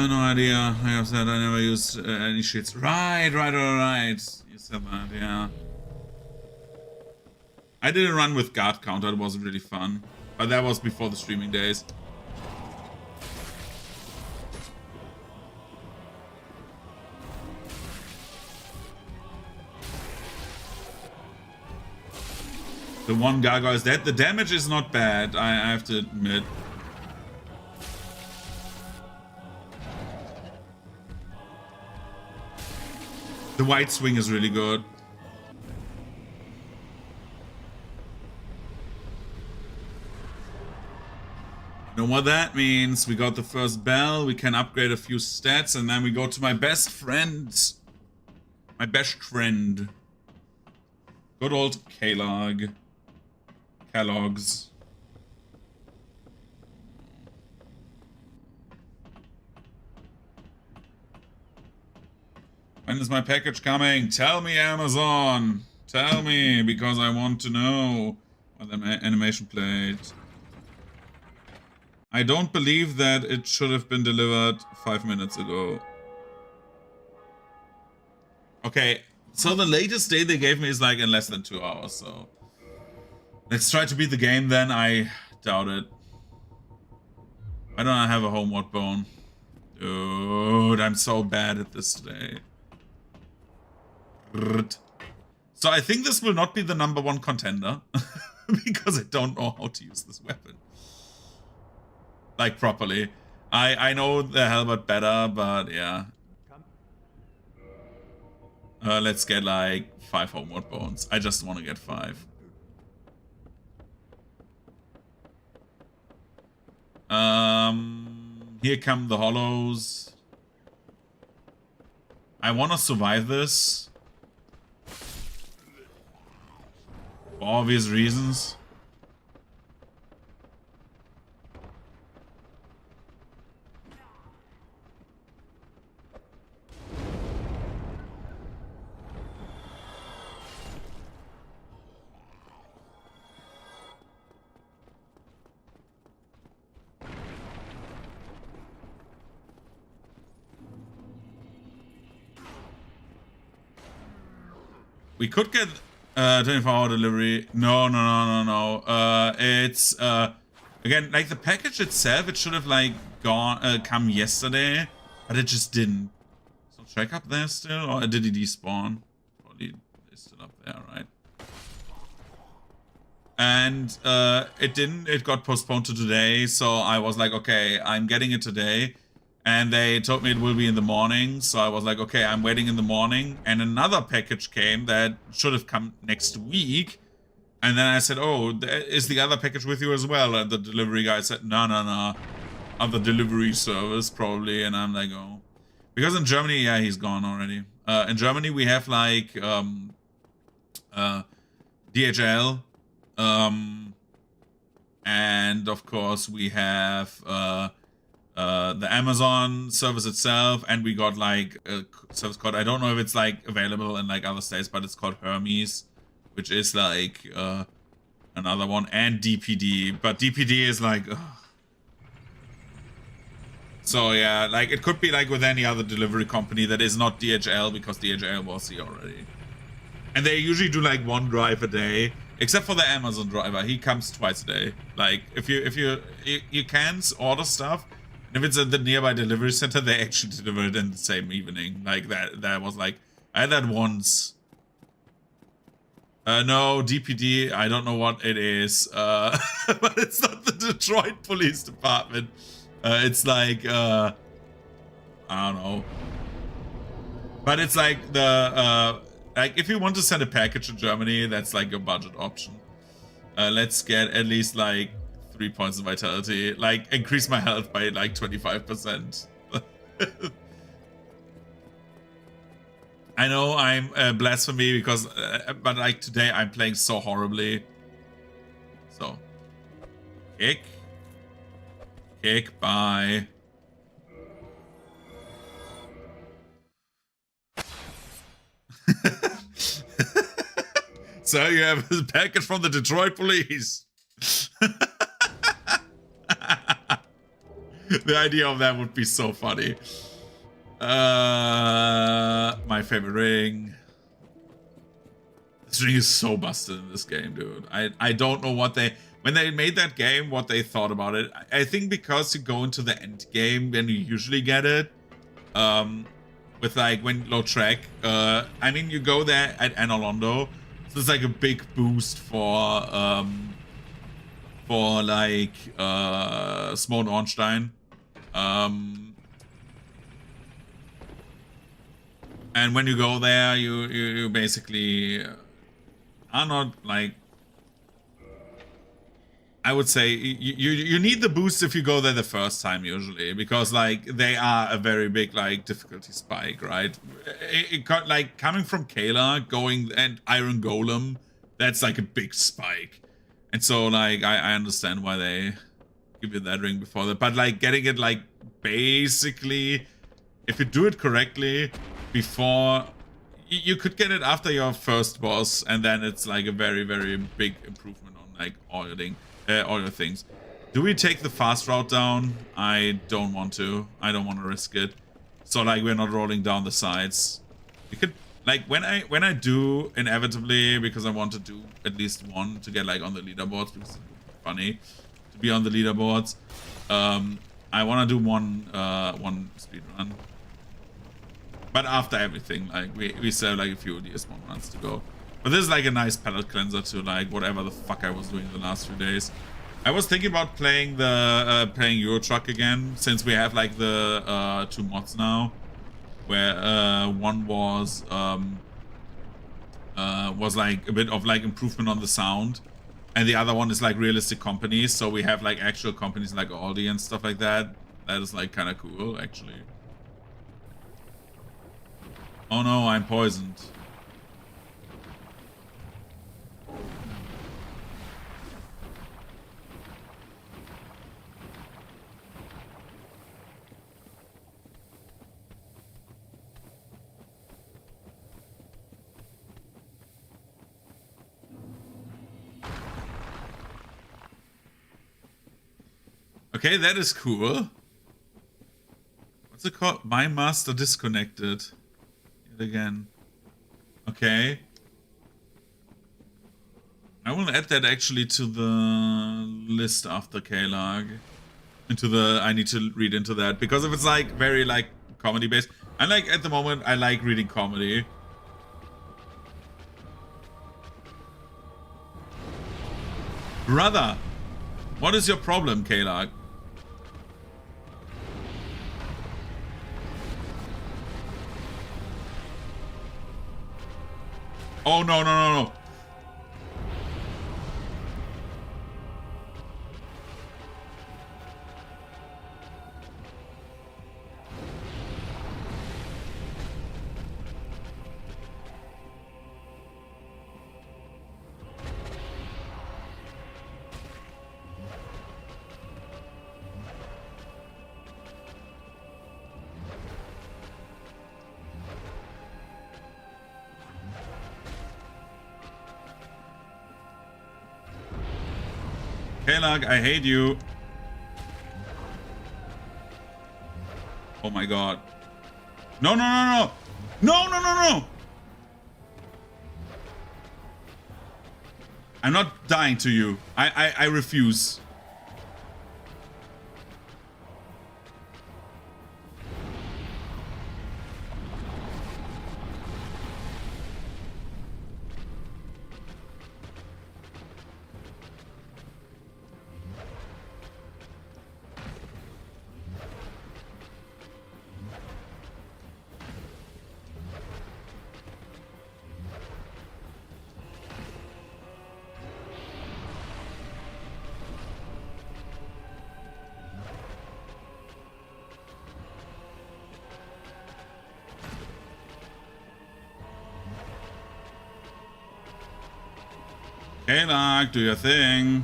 Speaker 1: No idea. I have said I never used any shields. Right. You said that, yeah. I did a run with guard counter. It was really fun. But that was before the streaming days. The one Gaga is dead. The damage is not bad, I have to admit. The white swing is really good. You know what that means? We got the first bell, we can upgrade a few stats, and then we go to my best friend. My best friend. Good old Kellogg's. When is my package coming? Tell me, Amazon. Tell me, because I want to know. What the animation plate. I don't believe that it should have been delivered 5 minutes ago. Okay, so the latest date they gave me is like in less than 2 hours, so... Let's try to beat the game then. I doubt it. Why don't I have a homeward bone? Dude, I'm so bad at this today. So I think this will not be the #1 contender. Because I don't know how to use this weapon. Like, properly. I know the Halberd better, but yeah. Let's get like 5 homeward bones. I just want to get 5. Here come the hollows. I want to survive this. For obvious reasons. We could get 24-hour delivery. No. It's again, like the package itself, it should have like come yesterday, but it just didn't. So track up there still, or did he despawn? Probably it's still up there, right? And it didn't. It got postponed to today, so I was like, okay, I'm getting it today. And they told me it will be in the morning, so I was like, okay, I'm waiting in the morning. And another package came that should have come next week. And then I said, oh, is the other package with you as well? And the delivery guy said, no. Other delivery service, probably. And I'm like, oh. Because in Germany, yeah, he's gone already. In Germany, we have like DHL. And of course, we have the Amazon service itself, and we got like a service called, I don't know if it's like available in like other states, but it's called Hermes, which is like another one, and DPD, but DPD is like so yeah, like it could be like with any other delivery company that is not DHL, because DHL was here already, and they usually do like one drive a day, except for the Amazon driver. He comes twice a day. Like if you can order stuff, if it's at the nearby delivery center, they actually deliver it in the same evening. Like that was like, I had that once. No, DPD, I don't know what it is. But it's not the Detroit Police Department. It's like, I don't know. But it's like the, like if you want to send a package to Germany, that's like a budget option. Let's get at least like 3 points of vitality, like increase my health by like 25%. I know I'm blasphemy because, but like today I'm playing so horribly. So, kick, bye. So you have a package from the Detroit Police. The idea of that would be so funny. My favorite ring. This ring is so busted in this game, dude. I don't know what when they made that game, what they thought about it. I think because you go into the end game when you usually get it, with like when low track. I mean, you go there at Anolondo, so it's like a big boost for like Small Ornstein. And when you go there, you basically are not like, I would say you need the boost if you go there the first time usually, because like they are a very big like difficulty spike, right? It got like coming from Kayla going and Iron Golem, that's like a big spike, and so like I understand why they give you that ring before that, but like getting it like basically, if you do it correctly before, you could get it after your first boss, and then it's like a very big improvement on like all your things. Do we take the fast route down? I don't want to. I don't want to risk it. So like we're not rolling down the sides. We could like when I do inevitably, because I want to do at least one to get like on the leaderboards, because it's funny to be on the leaderboards. I want to do one speed run. But after everything, like we still have like a few DS1 runs to go. But this is like a nice palette cleanser to like whatever the fuck I was doing the last few days. I was thinking about playing the playing Euro Truck again, since we have like the 2 mods now, where one was like a bit of like improvement on the sound, and the other one is like realistic companies. So we have like actual companies like Aldi and stuff like that. That is like kind of cool, actually. Oh no, I'm poisoned. Okay, that is cool. What's it called? My master disconnected. Yet again. Okay. I will add that actually to the list after K-Lag. Into the, I need to read into that, because if it's like very like comedy based, I like at the moment I like reading comedy. Brother, what is your problem, K-Lag? Oh no no no no. K-Lag, I hate you. Oh my god. No, no, no, no. No, no, no, no. I'm not dying to you. I refuse. K-Lag, do your thing.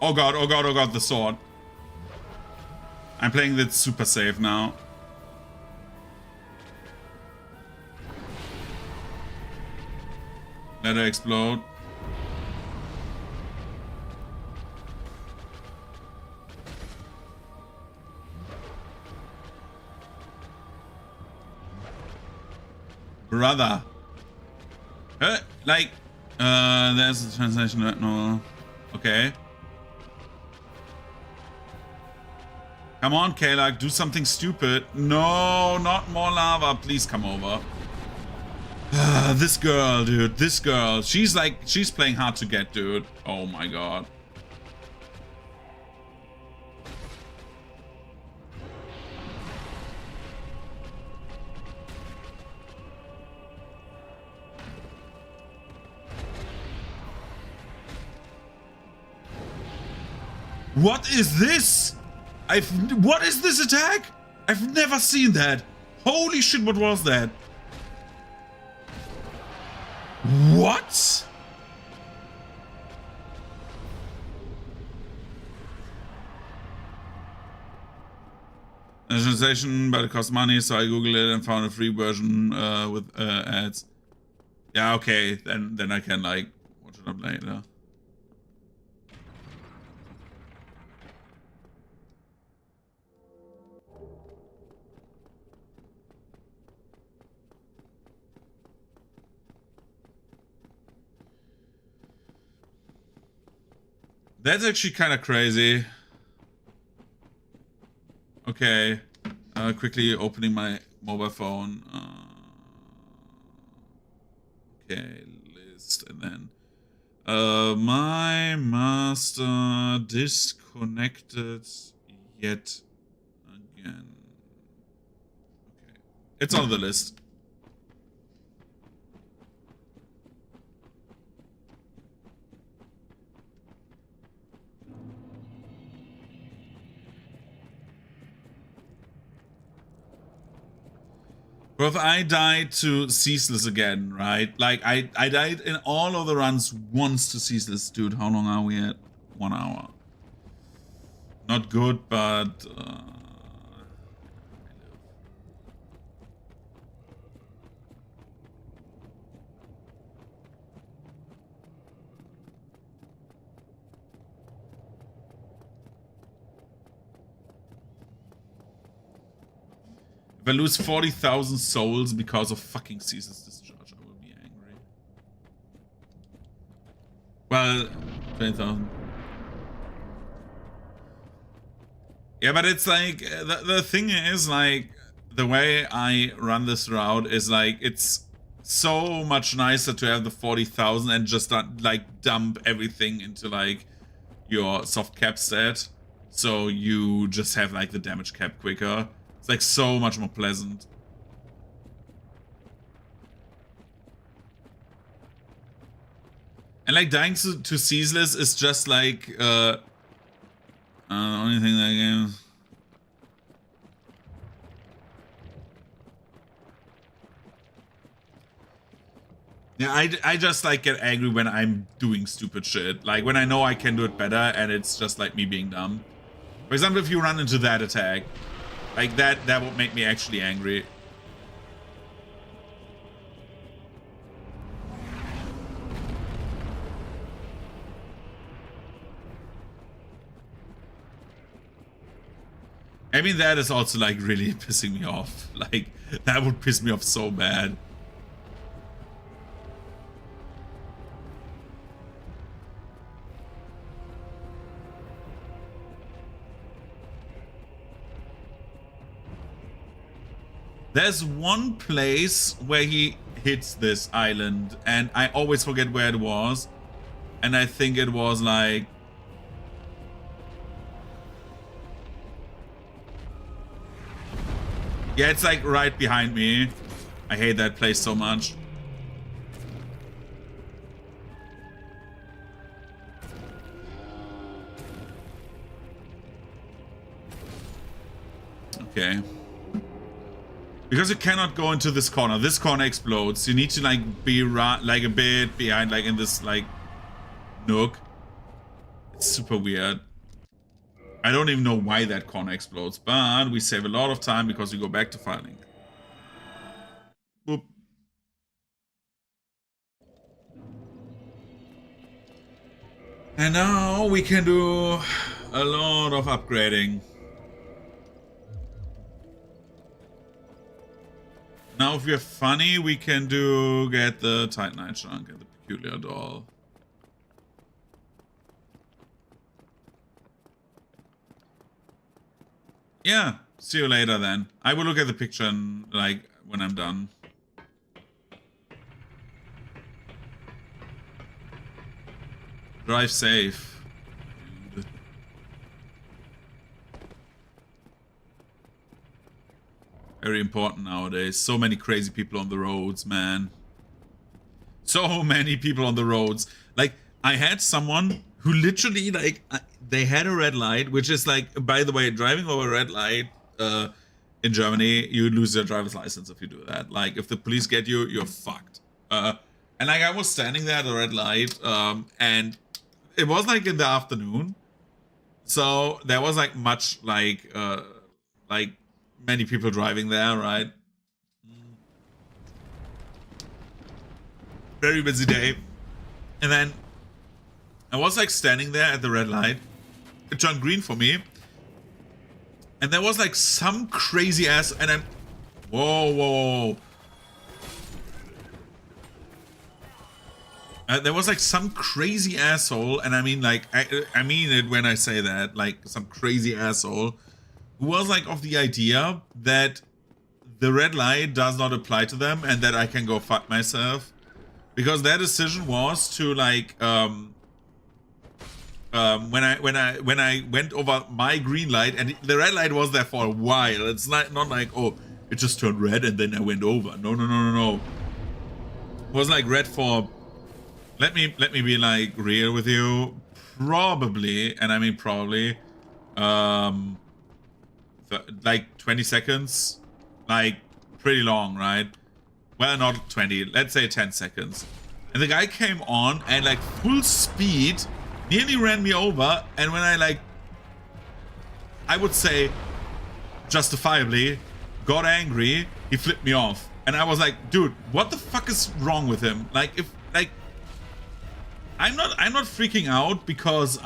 Speaker 1: Oh god, oh god, oh god, the sword. I'm playing this super safe now. Let her explode. Brother. Like, there's a translation right now. Okay. Come on, K-Lag, do something stupid. No, not more lava. Please come over. This girl, dude. This girl. She's playing hard to get, dude. Oh my god. What is this? What is this attack? I've never seen that. Holy shit, what was that? What? A translation, but it costs money, so I googled it and found a free version with ads. Yeah, okay, then I can like watch it up later. That's actually kind of crazy. Okay. Quickly opening my mobile phone. Okay, list. And then my master disconnected yet again. Okay. It's on the list. But if I died to Ceaseless again, right? Like, I died in all of the runs once to Ceaseless. Dude, how long are we at? 1 hour. Not good, but... If I lose 40,000 souls because of fucking Ceaseless Discharge, I will be angry. Well, 20,000. Yeah, but it's like, the thing is, like, the way I run this route is like, it's so much nicer to have the 40,000 and just like dump everything into like your soft cap set. So you just have like the damage cap quicker. It's like so much more pleasant. And like dying to ceaseless is just like the only thing that game. Yeah, I just like get angry when I'm doing stupid shit. Like when I know I can do it better and it's just like me being dumb. For example, if you run into that attack, like that would make me actually angry. I mean, that is also like really pissing me off. Like that would piss me off so bad. There's one place where he hits this island, and I always forget where it was. And I think it was like... yeah, it's like right behind me. I hate that place so much. Okay. Because you cannot go into this corner. This corner explodes. You need to like be like a bit behind, like in this like nook. It's super weird. I don't even know why that corner explodes, but we save a lot of time because we go back to filing. Boop. And now we can do a lot of upgrading. Now, if we're funny, we can get the Titanite chunk and the Peculiar Doll. Yeah, see you later then. I will look at the picture and, like, when I'm done. Drive safe. Very important nowadays. So many crazy people on the roads, man. So many people on the roads. Like, I had someone who literally, like, they had a red light, which is like, by the way, driving over a red light in Germany, you lose your driver's license if you do that. Like, if the police get you, you're fucked. And like, I was standing there at the red light, and it was like in the afternoon. So there was like much like many people driving there, right? Very busy day. And then I was like standing there at the red light. It turned green for me. And there was like some crazy ass, and I'm... Whoa. There was like some crazy asshole, and I mean like, I mean it when I say that, like some crazy asshole who was like of the idea that the red light does not apply to them and that I can go fuck myself, because their decision was to like when I went over my green light, and the red light was there for a while. It's not like, oh, it just turned red and then I went over. No. It was like red for, let me be like real with you, probably, and I mean probably, like 20 seconds, like pretty long, right? Well, not 20, let's say 10 seconds. And the guy came on and like full speed nearly ran me over, and when I like, I would say justifiably got angry, he flipped me off. And I was like, dude, what the fuck is wrong with him? Like, if like, I'm not freaking out because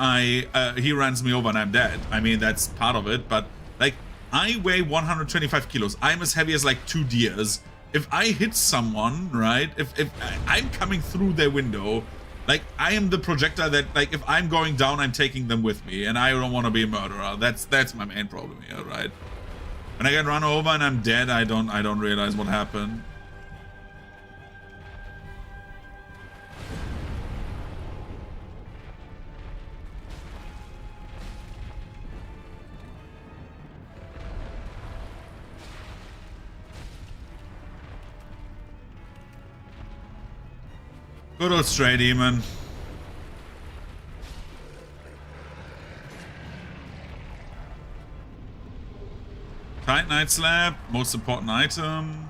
Speaker 1: he runs me over and I'm dead. I mean, that's part of it, but like, I weigh 125 kilos. I'm as heavy as like 2 deers. If I hit someone, right, if I'm coming through their window, Like, I am the projectile that, like, if I'm going down, I'm taking them with me, and I don't want to be a murderer. That's my main problem here, right? When I get run over and I'm dead, I don't realize what happened. Good old stray demon. Titanite slab, most important item.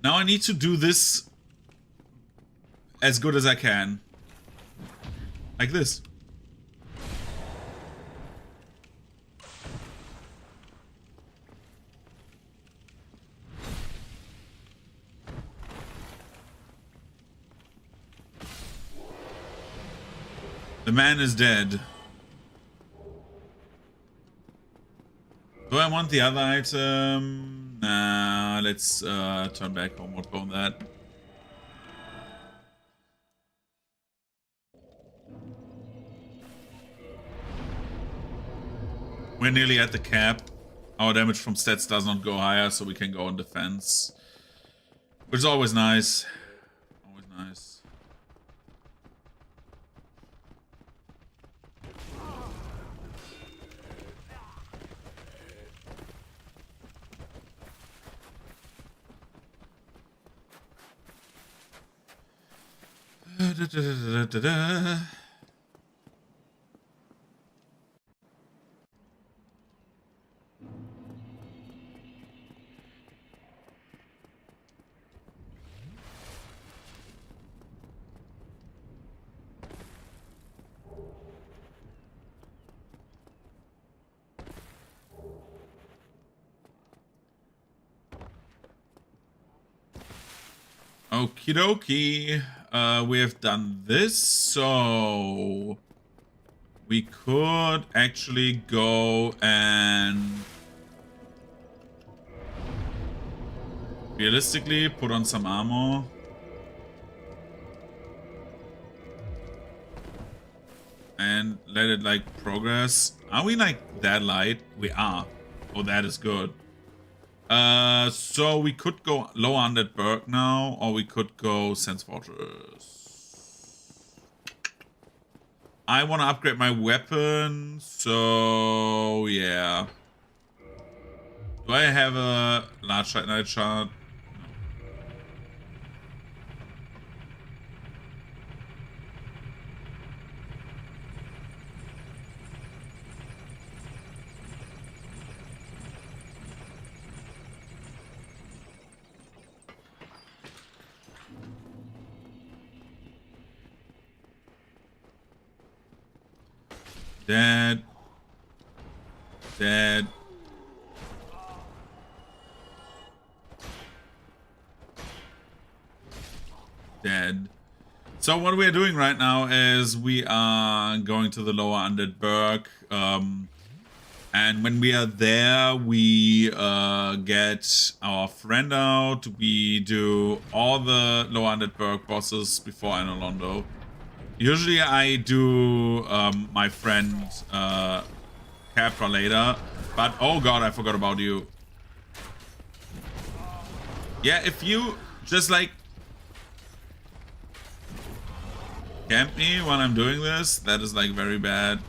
Speaker 1: Now I need to do this as good as I can. Like this. The man is dead. Do I want the other item? Nah, let's turn back homeward on that. We're nearly at the cap. Our damage from stats does not go higher, so we can go on defense. Which is always nice. Always nice. Okie dokie. We have done this, so we could actually go and realistically put on some armor. And let it like progress. Are we like that light? We are. Oh, that is good. So we could go lower on that berg now, or we could go Sense Fortress. I want to upgrade my weapon, so yeah. Do I have a large Titanite shard? No. Dead. Dead. Dead. So what we're doing right now is we are going to the lower undead berg. And when we are there, we get our friend out. We do all the lower undead berg bosses before Anolondo. Usually I do my friend Capra later, but oh god, I forgot about you. Yeah, if you just like camp me while I'm doing this, that is like very bad.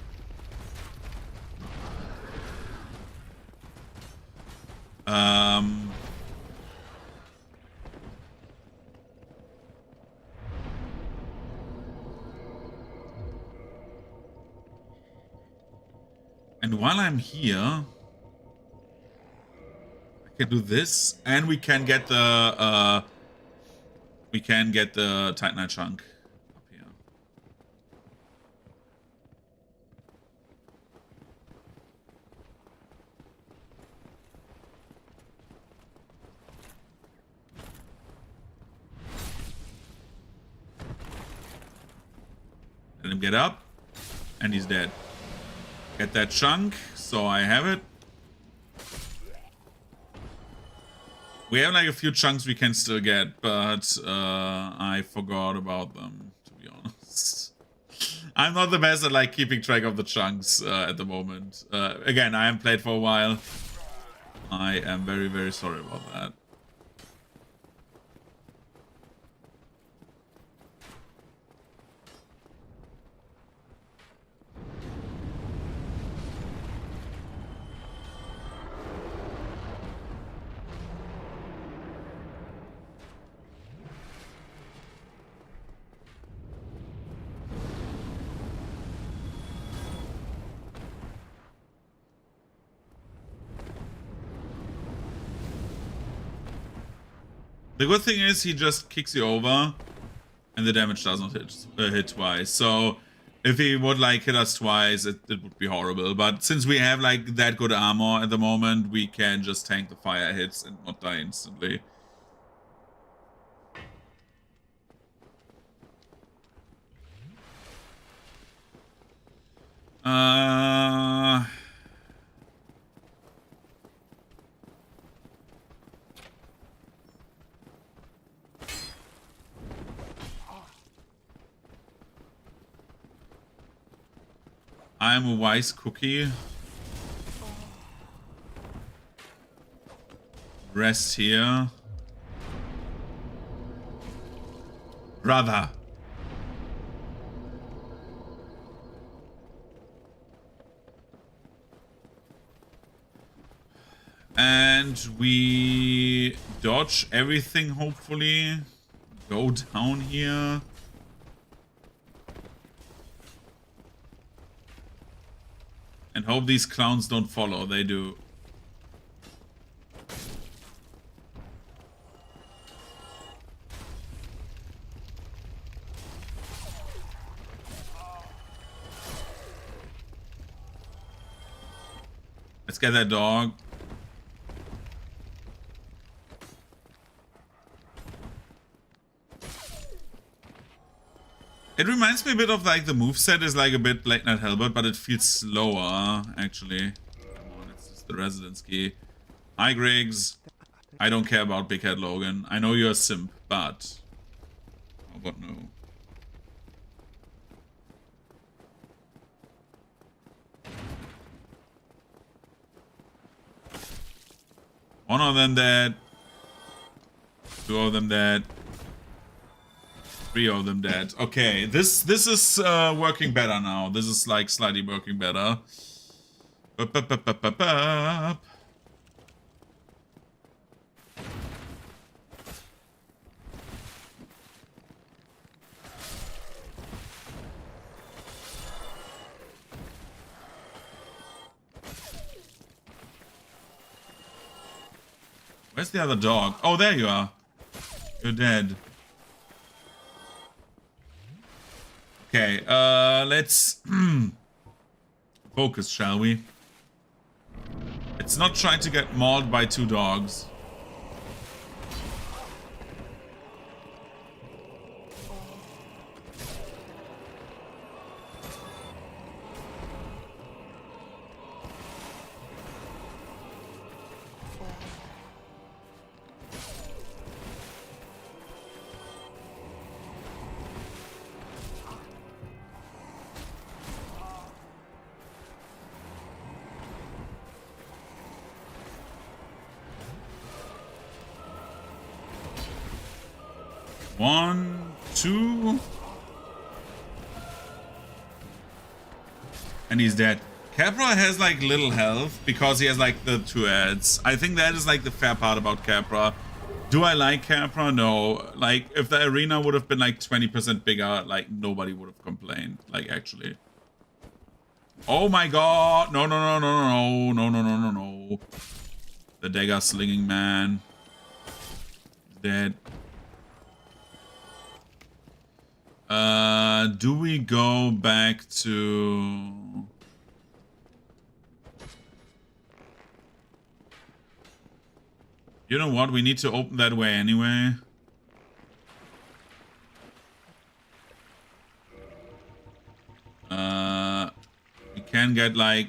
Speaker 1: And while I'm here, I can do this, and we can get the Titanite chunk up here. Let him get up, and he's dead. Get that chunk, so I have it. We have like a few chunks we can still get, but I forgot about them, to be honest. I'm not the best at like keeping track of the chunks at the moment. Again, I haven't played for a while. I am very, very sorry about that. The good thing is he just kicks you over and the damage does not hit twice. So if he would like hit us twice, it would be horrible. But since we have like that good armor at the moment, we can just tank the fire hits and not die instantly. I'm a wise cookie. Rest here. Brother. And we dodge everything, hopefully. Go down here. And hope these clowns don't follow. They do. Let's get that dog. It reminds me a bit of like the moveset is like a bit Late Night Halberd, but it feels slower, actually. Come on, it's just the residence key. Hi, Griggs. I don't care about Big Head Logan. I know you're a simp, but... Oh god, no. One of them dead. Two of them dead. Three of them dead. Okay, this is working better now. This is like slightly working better. Where's the other dog? Oh, there you are. You're dead. Okay, let's focus, shall we? Let's not try to get mauled by two dogs. One, two. And he's dead. Capra has like little health because he has like the two ads. I think that is like the fair part about Capra. Do I like Capra? No. Like if the arena would have been like 20% bigger, like nobody would have complained. Like actually. Oh my god. No, no, no, no, no, no, no, no, no, no. The dagger slinging man. Dead. Do we go back to... You know what? We need to open that way anyway. We can get like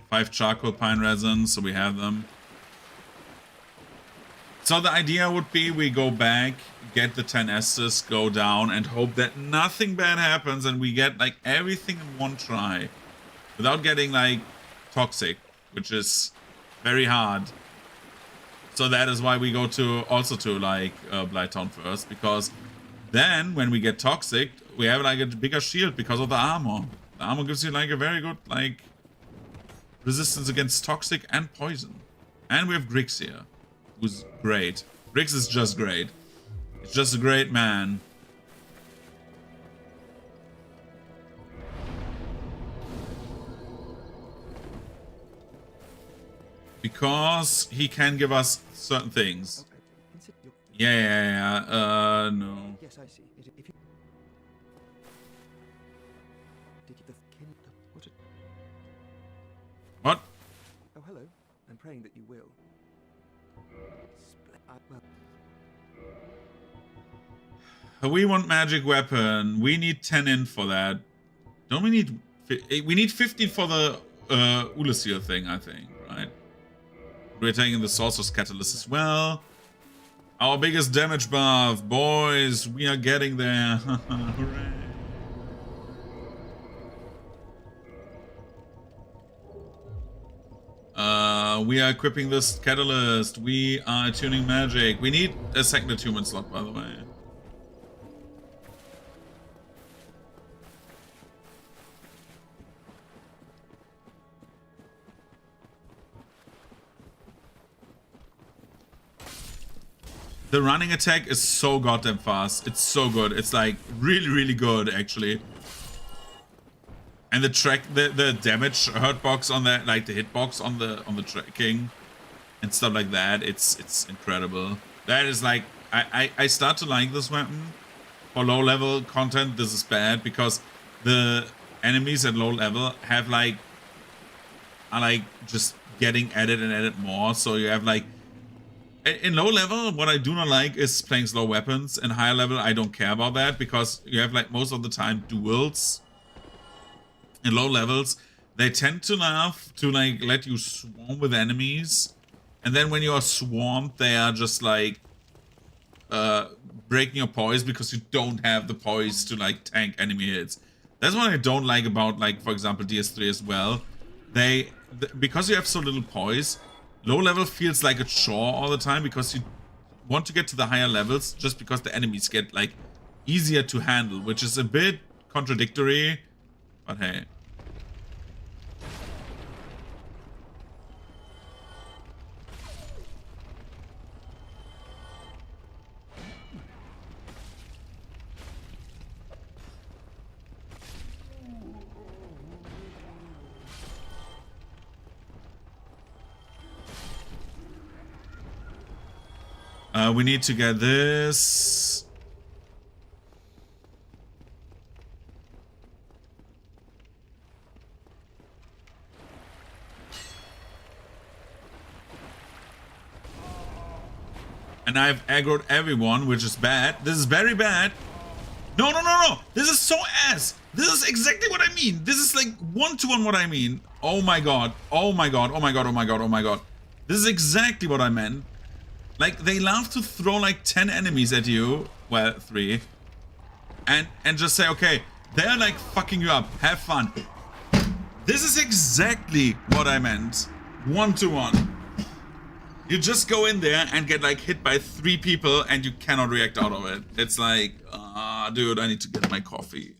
Speaker 1: 5 charcoal pine resins, so we have them. So the idea would be we go back, get the 10 Estus, go down, and hope that nothing bad happens and we get like everything in one try. Without getting like toxic, which is very hard. So that is why we go to also to like Blighttown first, because then when we get toxic, we have like a bigger shield because of the armor. The armor gives you like a very good like resistance against toxic and poison. And we have Grix here, who's great. Grix is just great. It's just a great man. Because he can give us certain things. Yeah. No.
Speaker 2: Yes, I see.
Speaker 1: What?
Speaker 2: Oh, hello. I'm praying that you will.
Speaker 1: We want magic weapon. We need 10 in for that. Don't we need... We need 15 for the Ulysses thing, I think, right? We're taking the Sorcerer's Catalyst as well. Our biggest damage buff. Boys, we are getting there. Hooray. We are equipping this Catalyst. We are attuning magic. We need a second attunement slot, by the way. The running attack is so goddamn fast. It's so good. It's like really, really good, actually. And the damage hurt box on that, like the hitbox on the tracking and stuff like that, it's incredible. That is like I start to like this weapon. For low level content, this is bad because the enemies at low level have like are like just getting added and added more. So you have like in low level, what I do not like is playing slow weapons. In higher level, I don't care about that because you have like most of the time duels. In low levels, they tend to love to like let you swarm with enemies, and then when you are swarmed, they are just like breaking your poise because you don't have the poise to like tank enemy hits. That's what I don't like about like, for example, DS3 as well. Because you have so little poise, low level feels like a chore all the time because you want to get to the higher levels just because the enemies get like easier to handle, which is a bit contradictory, but hey. We need to get this. And I've aggroed everyone, which is bad. This is very bad. No. This is so ass. This is exactly what I mean. This is like one-to-one what I mean. Oh my god. Oh my god. Oh my god. Oh my god. Oh my god. This is exactly what I meant. Like, they love to throw like 10 enemies at you. Well, 3. And just say, okay, they're like fucking you up. Have fun. This is exactly what I meant. One-to-one. You just go in there and get like hit by 3 people and you cannot react out of it. It's like, dude, I need to get my coffee.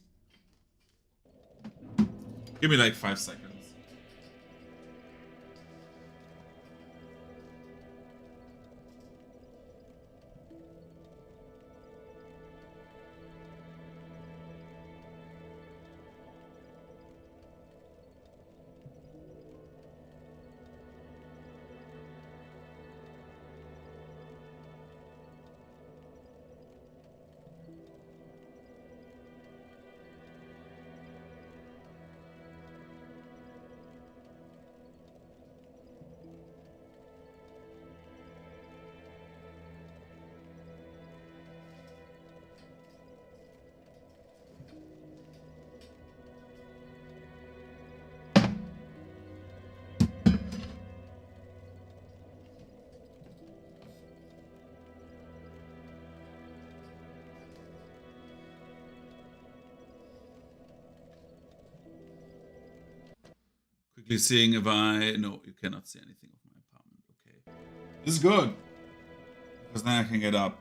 Speaker 1: Give me like 5 seconds. Quickly seeing if no, you cannot see anything of my apartment. Okay. This is good. Because then I can get up.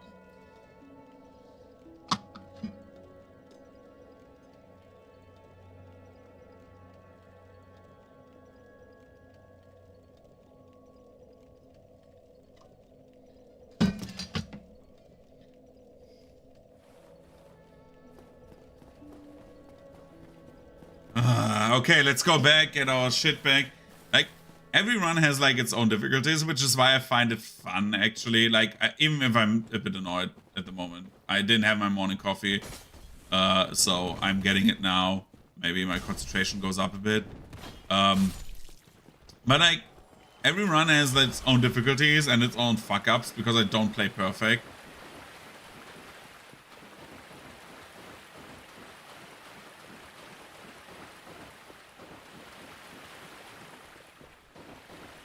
Speaker 1: Okay, let's go back, get our shit back. Like, every run has like its own difficulties, which is why I find it fun, actually. Like, even if I'm a bit annoyed at the moment. I didn't have my morning coffee, so I'm getting it now. Maybe my concentration goes up a bit. But like, every run has its own difficulties and its own fuck-ups because I don't play perfect.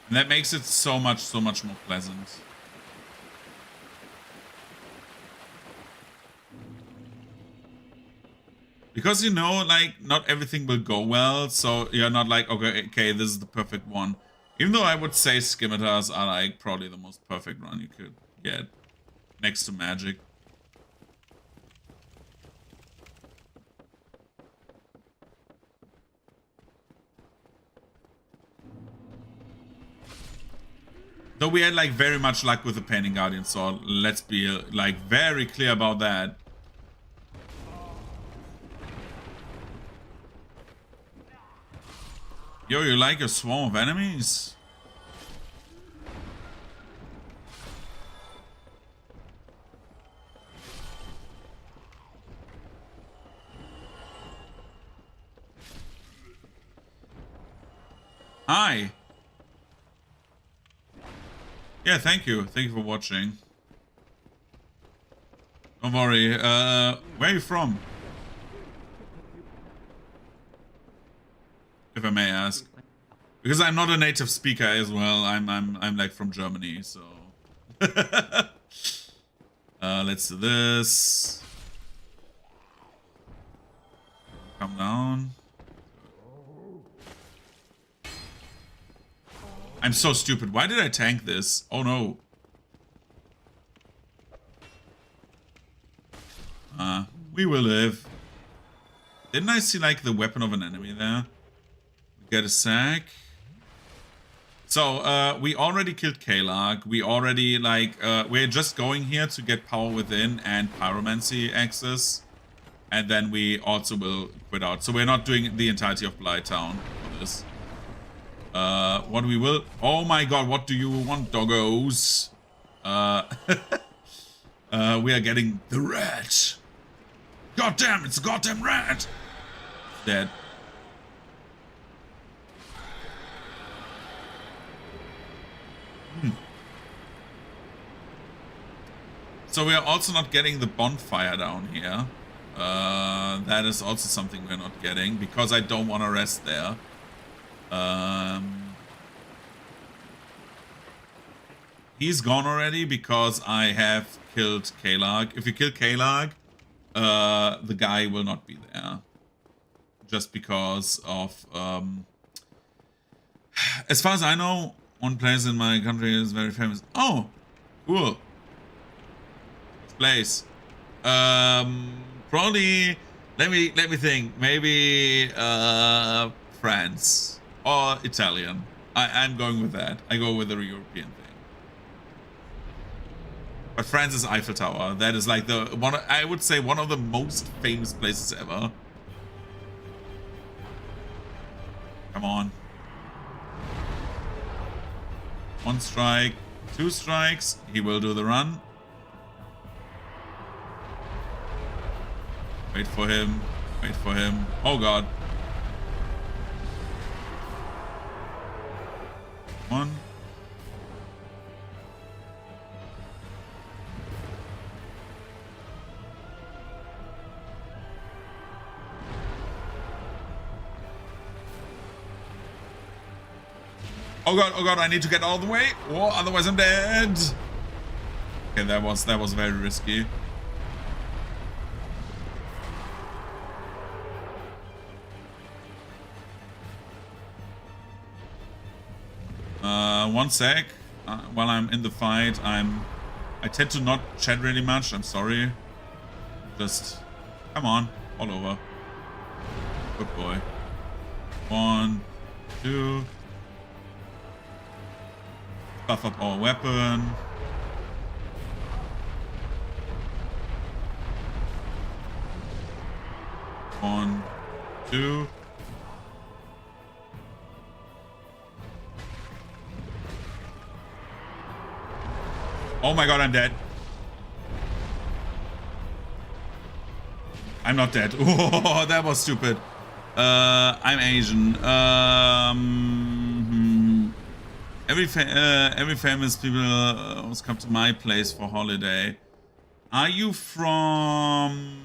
Speaker 1: And that makes it so much more pleasant. Because, you know, like, not everything will go well, so you're not like, okay, this is the perfect one. Even though I would say scimitars are, like, probably the most perfect run you could get. Next to magic. Though we had like very much luck with the Painting Guardian Sword. Let's be like very clear about that. Yo, you like a swarm of enemies? Hi. Yeah, thank you. Thank you for watching. Don't worry. Where are you from? If I may ask. Because I'm not a native speaker as well. I'm like from Germany, so let's do this. Come down. I'm so stupid. Why did I tank this? Oh no. We will live. Didn't I see like the weapon of an enemy there? Get a sack. So, we already killed Kalag. We already like, we're just going here to get Power Within and Pyromancy access. And then we also will quit out. So we're not doing the entirety of Blighttown for this. What we will... Oh my god, what do you want, doggos? We are getting the rat. God damn, it's a goddamn rat. Dead. So we are also not getting the bonfire down here. That is also something we're not getting because I don't want to rest there. He's gone already because I have killed Kalag. If you kill Kalag, the guy will not be there. Just because of... as far as I know, one place in my country is very famous. Oh, cool. Which place? Probably... Let me think. Maybe France or Italian. I'm going with that. I go with the European thing. But France is Eiffel Tower. That is like the one. I would say one of the most famous places ever. Come on. 1 strike, 2 strikes. He will do the run. Wait for him. Wait for him. Oh god. Come on. Oh god, I need to get all the way. Oh, otherwise I'm dead. Okay, that was very risky. One sec. While I'm in the fight, I tend to not chat really much. I'm sorry. Just come on, all over. Good boy. 1, 2. Buff up our weapon. One, 2. Oh my god, I'm dead. I'm not dead. Oh, that was stupid. I'm Asian. Every famous people always come to my place for holiday. Are you from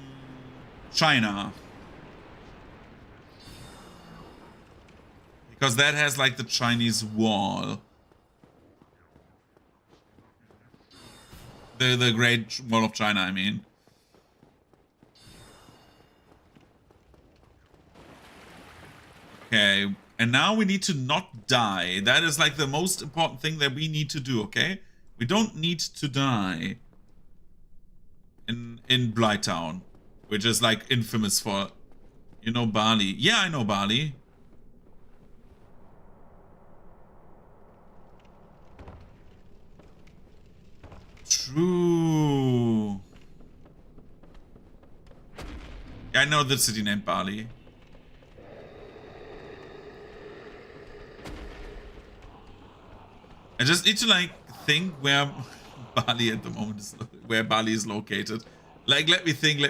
Speaker 1: China? Because that has like the Chinese wall. The Great Wall of China, I mean. Okay, and now we need to not die. That is like the most important thing that we need to do, okay? We don't need to die in Blighttown, which is like infamous for, you know, Bali. Yeah, I know Bali. True. Yeah, I know the city named Bali. I just need to like think where Bali at the moment is, where Bali is located. Like, let me think.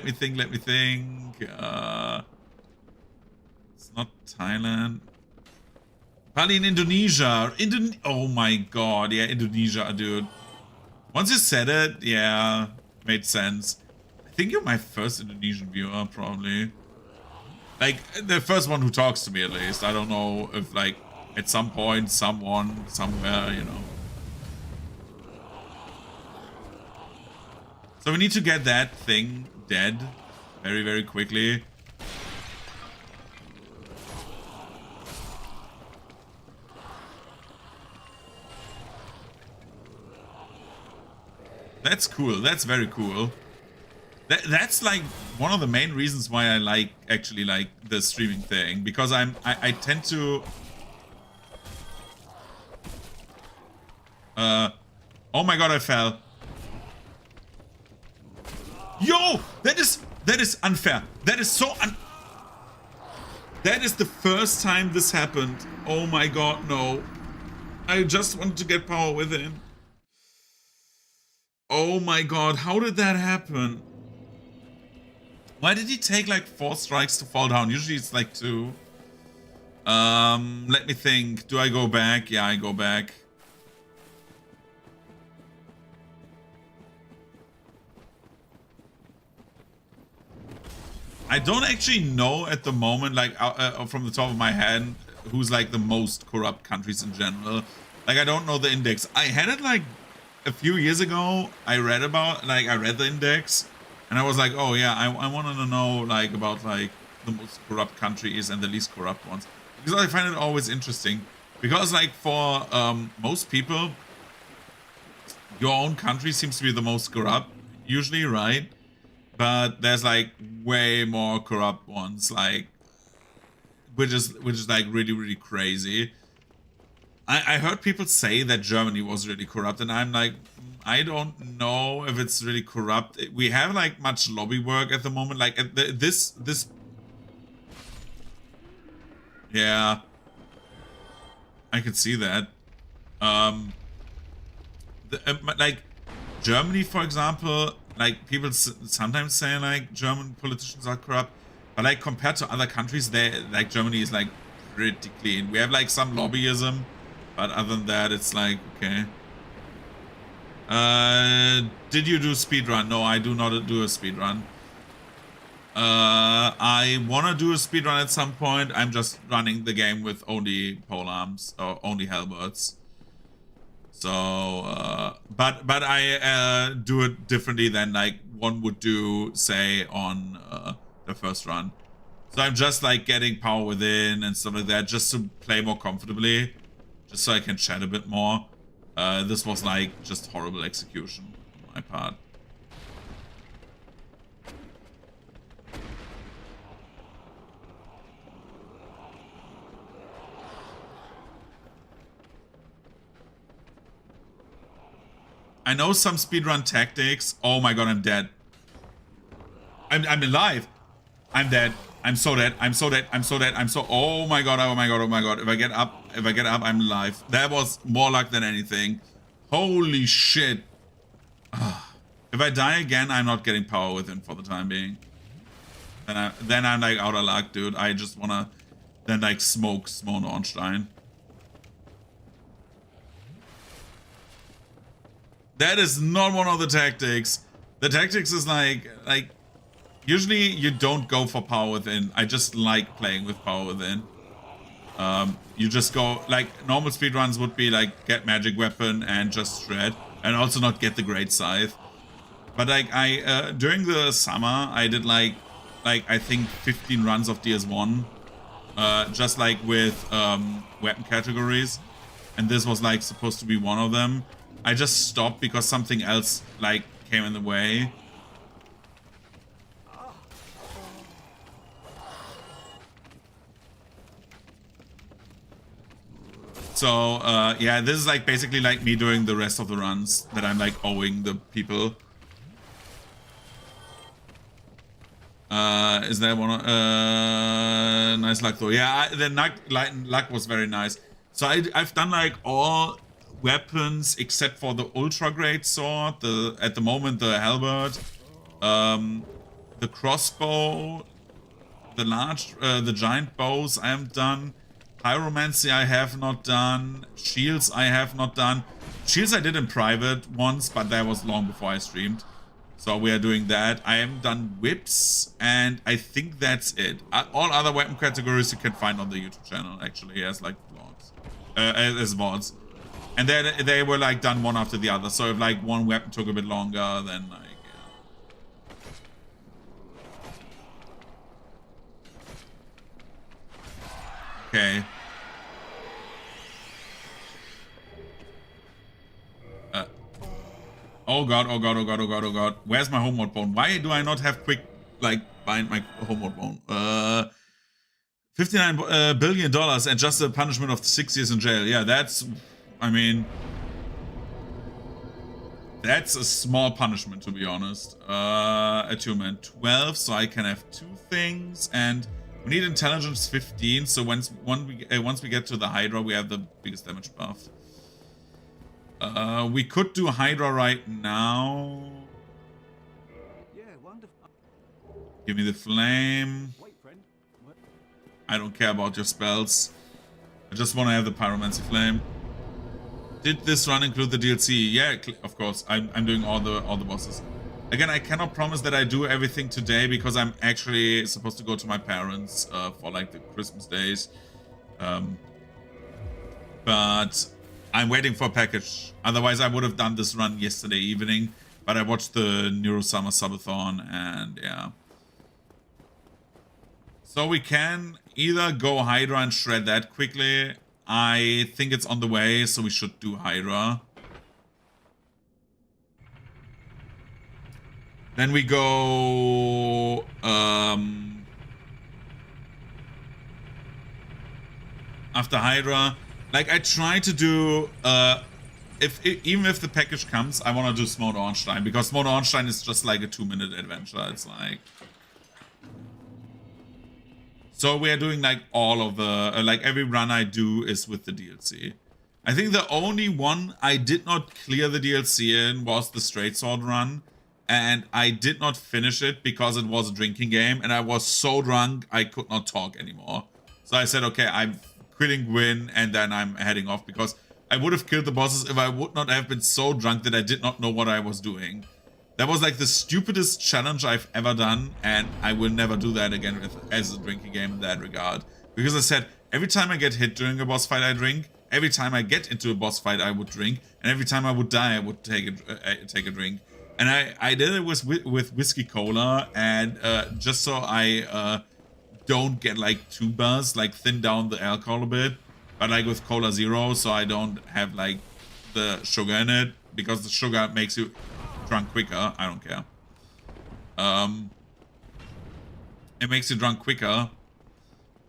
Speaker 1: It's not Thailand. Bali in Indonesia. Oh my god, yeah, Indonesia, dude. Once you said it, yeah, made sense. I think you're my first Indonesian viewer, probably. Like, the first one who talks to me, at least. I don't know if, like, at some point, someone, somewhere, you know. So we need to get that thing dead very, very quickly. That's cool. That's very cool. That's like one of the main reasons why I like actually like the streaming thing, because I tend to oh my god, I fell. Yo, that is unfair. That is so that is the first time this happened. Oh my god, no. I just wanted to get power within. Oh my god, how did that happen? Why did he take like 4 strikes to fall down? Usually it's like 2. Let me think. Do I go back? Yeah, I go back. I don't actually know at the moment, like from the top of my head, who's like the most corrupt countries in general. Like, I don't know the index. I had it like a few years ago. I read the index, and I was like, oh yeah, I wanted to know like about like the most corrupt countries and the least corrupt ones, because I find it always interesting. Because like for most people, your own country seems to be the most corrupt usually, right? But there's like way more corrupt ones, like which is like really, really crazy. I heard people say that Germany was really corrupt, and I'm like, I don't know if it's really corrupt. We have like much lobby work at the moment, like this. Yeah, I could see that. Like Germany, for example, like people sometimes say like German politicians are corrupt, but like compared to other countries, like Germany is like pretty clean. We have like some lobbyism, but other than that, it's like okay. Did you do speedrun? No, I do not do a speedrun. I wanna do a speedrun at some point. I'm just running the game with only polearms or only halberds. So, but I do it differently than like one would do, say, on the first run. So I'm just like getting power within and stuff like that, just to play more comfortably. just so I can chat a bit more. This was like just horrible execution on my part. I know some speedrun tactics. Oh my god, I'm dead. I'm alive. I'm dead. I'm so dead. I'm so dead. I'm so dead. I'm so. Oh my god. Oh my god. Oh my god. If I get up, I'm alive. That was more luck than anything. Holy shit. If I die again, I'm not getting power within for the time being. Then I'm like out of luck, dude. I just wanna then like smoke Smoke Ornstein. That is not one of the tactics. The tactics is like usually you don't go for power within. I just like playing with power within. You just go like normal speedruns would be like get magic weapon and just shred, and also not get the great scythe. But like during the summer I did like I think 15 runs of DS1, just like with weapon categories, and this was like supposed to be one of them. I just stopped because something else like came in the way. So yeah, this is like basically like me doing the rest of the runs that I'm like owing the people. Is there one? Nice luck though. Yeah, the luck was very nice. So I've done like all weapons except for the ultra great sword. At the moment the halberd, the crossbow, the giant bows I haven't done. Pyromancy I have not done. Shields I have not done. Shields I did in private once, but that was long before I streamed. So we are doing that. I haven't done whips, and I think that's it. All other weapon categories you can find on the YouTube channel, actually, as like vlogs, as VODs. And they were like done one after the other. So if like one weapon took a bit longer, then like yeah. Okay. Oh god, oh god, oh god, oh god, oh god. Where's my homeward bone? Why do I not have quick, like, bind my homeward bone? $59 billion and just a punishment of 6 years in jail. Yeah, that's, I mean, that's a small punishment, to be honest. Attunement 12, so I can have 2 things, and we need intelligence 15, so once we get to the Hydra, we have the biggest damage buff. We could do Hydra right now.
Speaker 2: Yeah, wonderful.
Speaker 1: Give me the flame.
Speaker 2: Wait, friend. What?
Speaker 1: I don't care about your spells. I just want to have the pyromancy flame. Did this run include the DLC? Yeah, of course. I'm doing all the bosses. Again, I cannot promise that I do everything today because I'm actually supposed to go to my parents for like the Christmas days. But I'm waiting for a package. Otherwise, I would have done this run yesterday evening. But I watched the Neuro Summer Subathon, and yeah. So we can either go Hydra and shred that quickly. I think it's on the way, so we should do Hydra. Then we go after Hydra. Like I try to do even if the package comes, I want to do Smoke Ornstein because Smoke Ornstein is just like a 2-minute adventure. It's like, so we are doing like all of the like every run I do is with the DLC. I think the only one I did not clear the DLC in was the Straight Sword run, and I did not finish it because it was a drinking game and I was so drunk I could not talk anymore. So I said, okay, I'm quitting Gwyn and then I'm heading off because I would have killed the bosses if I would not have been so drunk that I did not know what I was doing. That was like the stupidest challenge I've ever done, and I will never do that again as a drinking game in that regard. Because I said, every time I get hit during a boss fight I drink, every time I get into a boss fight I would drink, and every time I would die I would take a drink. And I did it with whiskey cola, and just so I don't get like too buzzed, like thin down the alcohol a bit. but like with Cola Zero, so I don't have like the sugar in it, because the sugar makes you drunk quicker. I don't care. It makes you drunk quicker.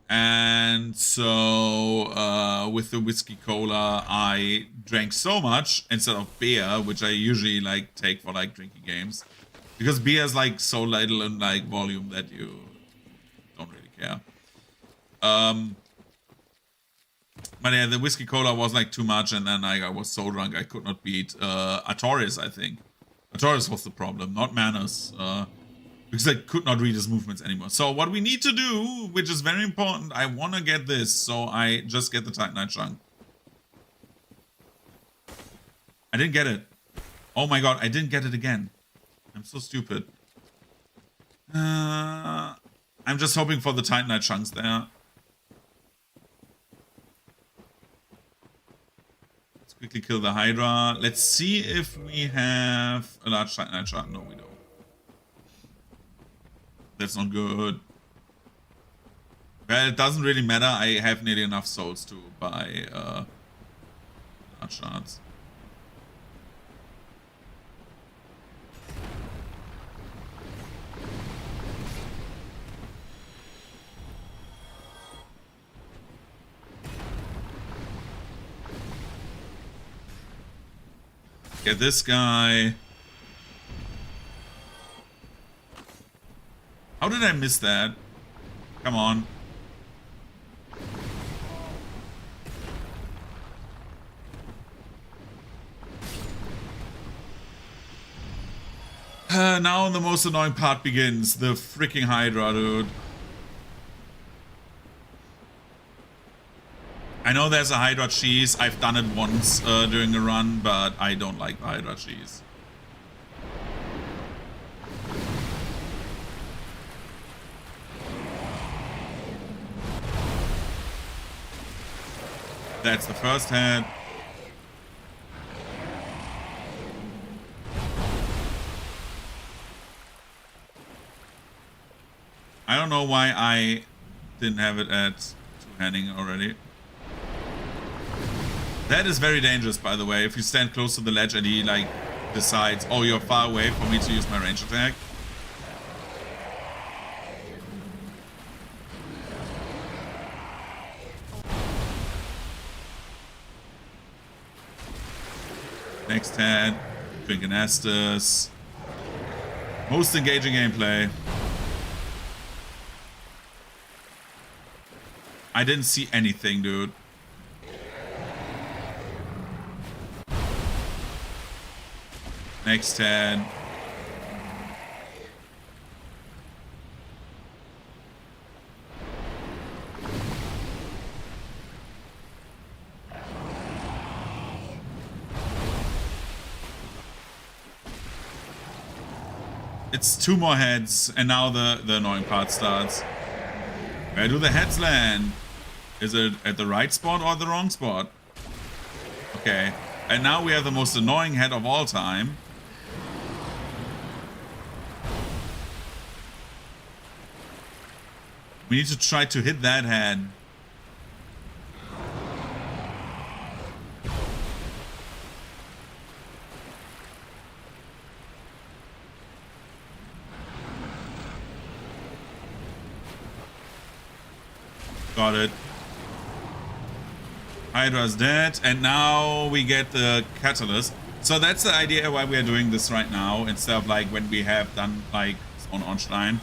Speaker 1: And so with the whiskey cola, I drank so much instead of beer, which I usually like take for like drinking games, because beer is like so little in like volume that you don't really care. But yeah, the whiskey cola was like too much, and then I was so drunk I could not beat Artorias, I think. Artorias was the problem, not Manus. Because I could not read his movements anymore. So what we need to do, which is very important, I want to get this, so I just get the Titanite chunk. I didn't get it. Oh my god, I didn't get it again. I'm so stupid. I'm just hoping for the Titanite chunks there. Let's quickly kill the Hydra. Let's see if we have a large Titanite chunk. No, we don't. That's not good. Well, it doesn't really matter. I have nearly enough souls to buy large shards. Get this guy. How did I miss that? Come on. Now the most annoying part begins. The freaking Hydra, dude. I know there's a Hydra cheese. I've done it once during a run, but I don't like the Hydra cheese. That's the first hit. I don't know why I didn't have it at two-handing already. That is very dangerous, by the way. If you stand close to the ledge and he, like, decides, oh, you're far away for me to use my range attack. Next head, drinking Estus. Most engaging gameplay. I didn't see anything, dude. Next head. It's two more heads, and now the annoying part starts. Where do the heads land? Is it at the right spot or the wrong spot? Okay. And now we have the most annoying head of all time. We need to try to hit that head. Got it. Hydra's dead, and now we get the catalyst. So that's the idea why we are doing this right now, instead of like when we have done like on Ornstein.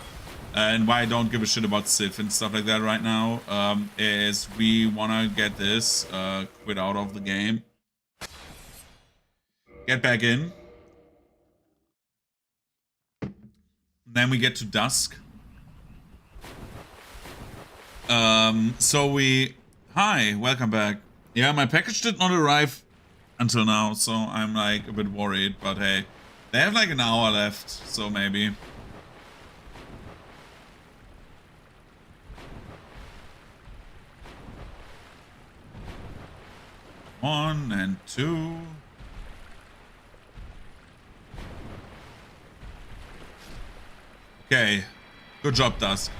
Speaker 1: And why I don't give a shit about Sif and stuff like that right now, is we want to get this, quit out of the game. Get back in. Then we get to Dusk. So we... Hi, welcome back. Yeah, my package did not arrive until now, so I'm like a bit worried, but hey. They have like an hour left, so maybe. 1 and 2. Okay. Good job, Dusk.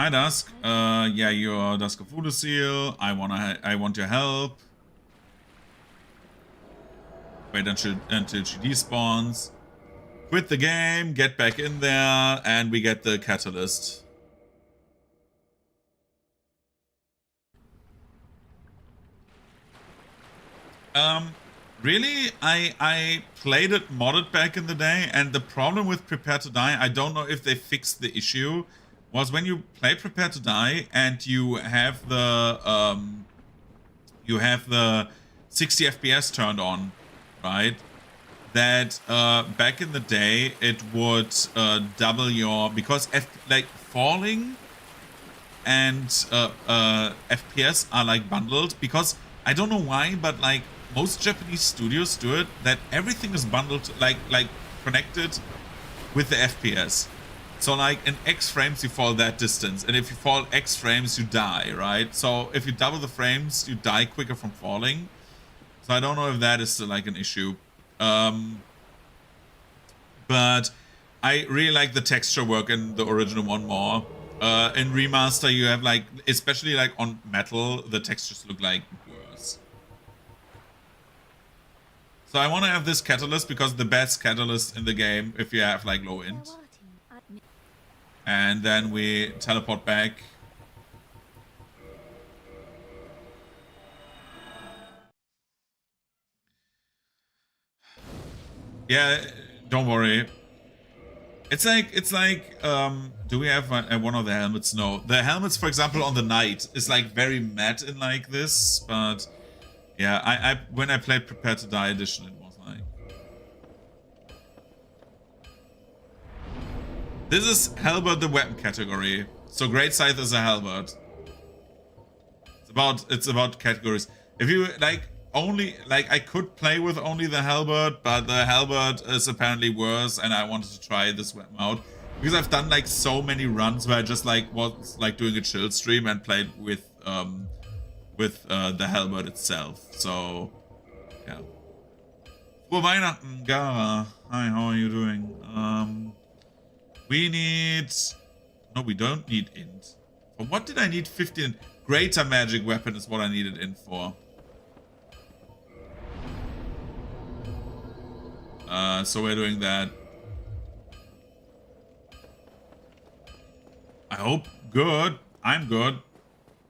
Speaker 1: Hi, Dusk. Yeah, you're Dusk of Voodoo Seal. I want your help. Wait until she despawns. Quit the game, get back in there, and we get the catalyst. Really, I played it modded back in the day, and the problem with Prepare to Die, I don't know if they fixed the issue, was when you play Prepare to Die and you have the 60 FPS turned on, right? That back in the day it would double your, because like falling and FPS are like bundled, because I don't know why, but like most Japanese studios do it, that everything is bundled, like connected with the FPS. So like in X frames you fall that distance, and if you fall X frames you die, right? So if you double the frames you die quicker from falling. So I don't know if that is still like an issue. But I really like the texture work in the original one more. In remaster you have like, especially like on metal, the textures look like worse. So I want to have this catalyst because the best catalyst in the game if you have like low int. And then we teleport back. Yeah, don't worry. It's like, do we have one of the helmets? No. The helmets, for example, on the Knight is like very matte in like this, but yeah, I when I played Prepare to Die edition, it was like... This is Halberd the weapon category. So Great Scythe is a Halberd. It's about categories. If you like only, like, I could play with only the Halberd, but the Halberd is apparently worse, and I wanted to try this weapon out because I've done like so many runs where I just like was like doing a chill stream and played with the Halberd itself. So yeah. Frohe Weihnachten, Gara. Hi, how are you doing? We need... No, we don't need int. For what did I need 15? Greater magic weapon is what I needed int for. So we're doing that. I hope good. I'm good.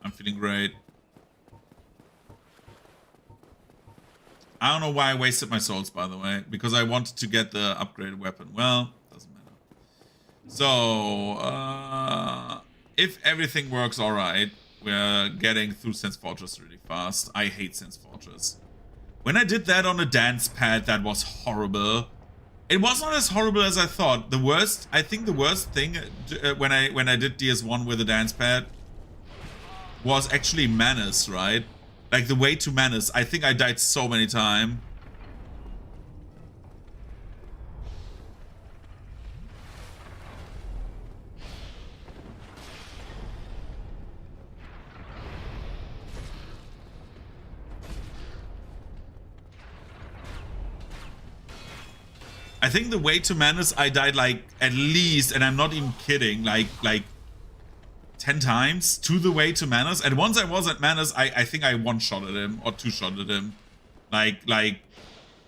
Speaker 1: I'm feeling great. I don't know why I wasted my souls, by the way, because I wanted to get the upgraded weapon. Well, doesn't matter. So, if everything works alright, we're getting through Sense Fortress really fast. I hate Sense Fortress. When I did that on a dance pad, that was horrible. It was not as horrible as I thought. The worst, I think the worst thing when I did DS1 with a dance pad was actually Manus, right? Like the way to Manus. I think I died so many times. I think the way to Manus, I died like at least, and I'm not even kidding, like 10 times to the way to Manus. And once I was at Manus, I think I one-shotted him or two-shotted him. Like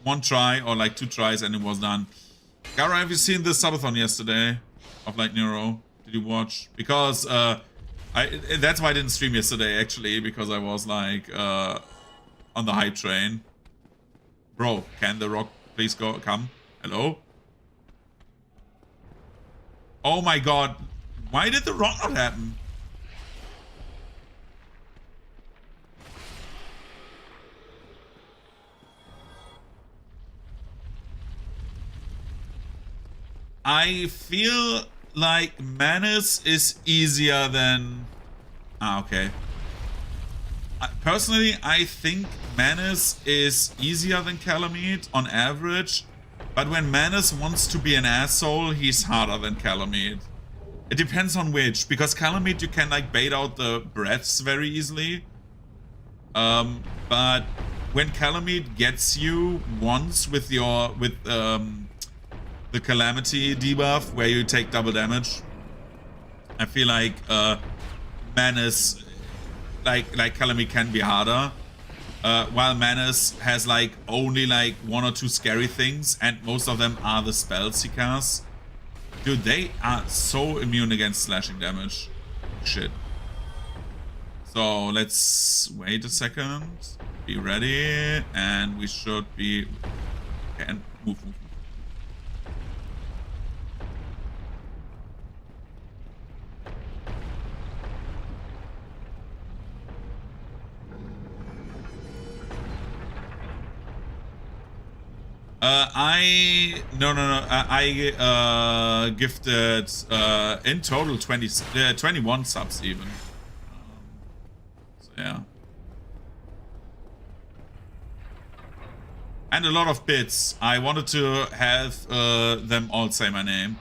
Speaker 1: one try or like 2 tries and it was done. Gara, have you seen the subathon yesterday of Light Nero? Did you watch? Because that's why I didn't stream yesterday actually, because I was like on the hype train. Bro, can the rock please come? Hello? Oh my god. Why did the rock not happen? I feel like Manus is easier than... Ah, okay. Personally, I think Manus is easier than Calamite on average. But when Manus wants to be an asshole, he's harder than Calamite. It depends on which, because Calamite you can like bait out the breaths very easily. But when Calamite gets you once with your the Calamity debuff where you take double damage, I feel like Menace, like Calamity can be harder. While Menace has like only like 1 or 2 scary things, and most of them are the spells he casts. Dude, they are so immune against slashing damage. Shit. So let's wait a second. Be ready, and we should be. Okay, and move. I gifted in total 21 subs even. So yeah. And a lot of bits. I wanted to have them all say my name.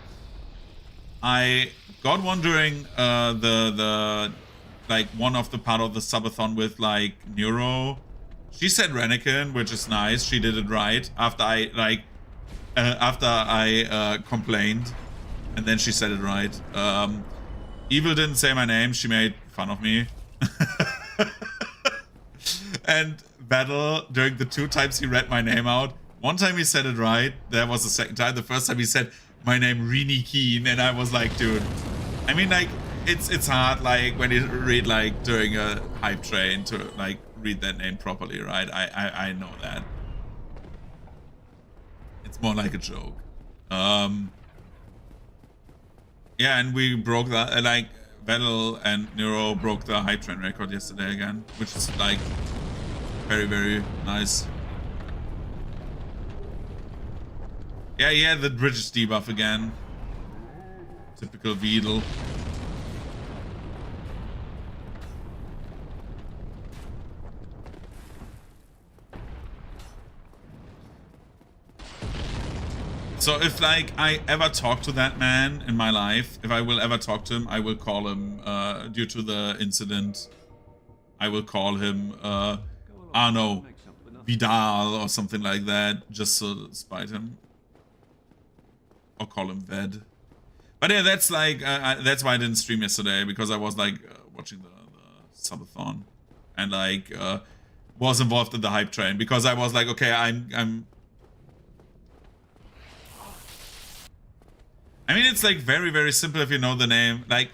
Speaker 1: I got one during the like one of the part of the subathon with like Neuro. She said Renikin, which is nice. She did it right after I complained, and then she said it right. Evil didn't say my name. She made fun of me. And Battle, during the 2 times he read my name out, one time he said it right. There was the second time. The first time he said my name Rini Keen, and I was like, dude. I mean, like it's hard like when you read like during a hype train to like read that name properly, right? I know that. It's more like a joke. Yeah, and we broke that, like Battle and Neuro broke the hype train record yesterday again, which is like very, very nice. Yeah, he had the British debuff again. Typical Beetle. So if like I ever talk to that man in my life, if I will ever talk to him, I will call him, due to the incident, I will call him, Arno Vidal or something like that, just to spite him. Or call him Ved. But yeah, that's like, that's why I didn't stream yesterday, because I was like watching the subathon and like was involved in the hype train, because I was like, okay, I mean, it's like very, very simple if you know the name. Like,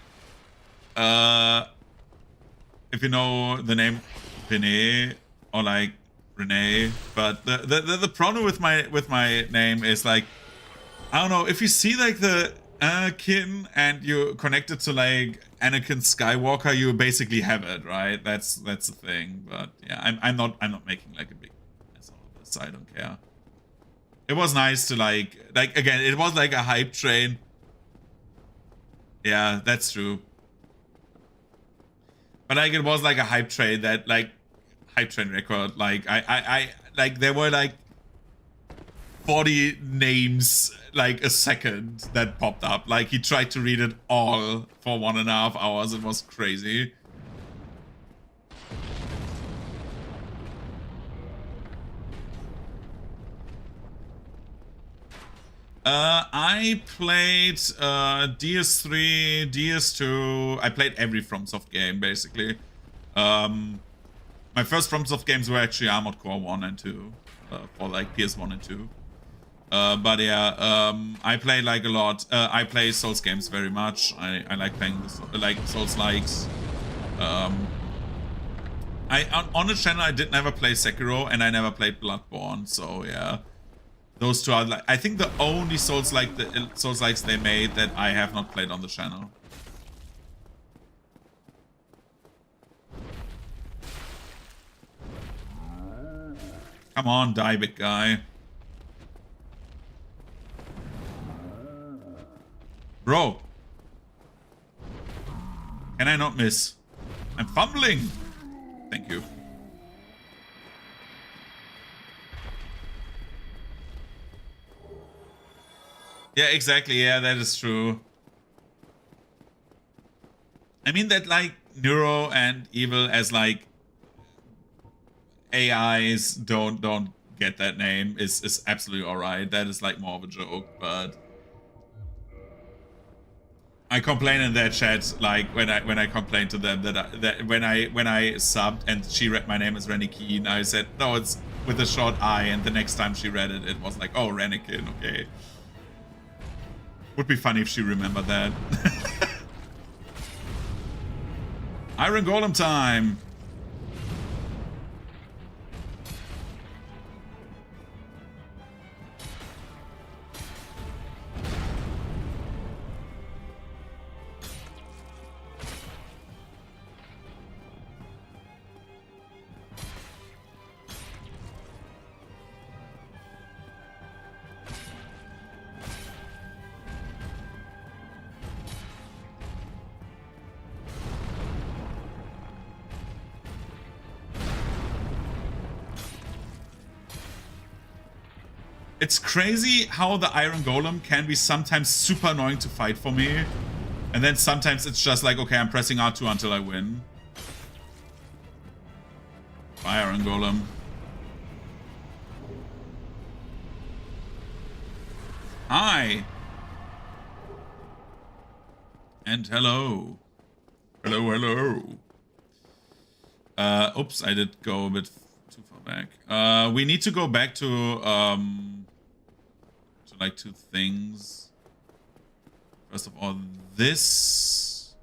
Speaker 1: if you know the name René or like Renee, but the problem with my name is like, I don't know, if you see like the Anakin and you connect it to like Anakin Skywalker, you basically have it, right? That's the thing. But yeah, I'm not making like a big mess out of this. I don't care. It was nice to like again, it was like a hype train. Yeah, that's true. But like it was like a hype train that like hype train record. Like I like there were like 40 names like a second that popped up. Like he tried to read it all for 1.5 hours. It was crazy. I played DS3, DS2. I played every FromSoft game basically. My first FromSoft games were actually Armored Core 1 and 2 for like PS1 and 2. But yeah, I play like a lot. I play Souls games very much. I like playing like Souls likes. On the channel I did never play Sekiro and I never played Bloodborne. So yeah. Those two are like, I think the only Souls likes they made that I have not played on the channel. Come on, die, big guy. Bro. Can I not miss? I'm fumbling. Thank you. Yeah, exactly. Yeah, that is true. I mean that like Neuro and Evil as like AIs don't get that name is absolutely alright. That is like more of a joke, but I complain in their chat, like when I complained to them that when I subbed and she read my name as Renikin, I said no, it's with a short I, and the next time she read it, it was like, oh, Renikin, okay. Would be funny if she remembered that. Iron Golem time. It's crazy how the Iron Golem can be sometimes super annoying to fight for me. And then sometimes it's just like, okay, I'm pressing R2 until I win. Bye, Iron Golem. Hi. And hello. Hello, hello. Oops, I did go a bit too far back. We need to go back to like two things. First of all, this.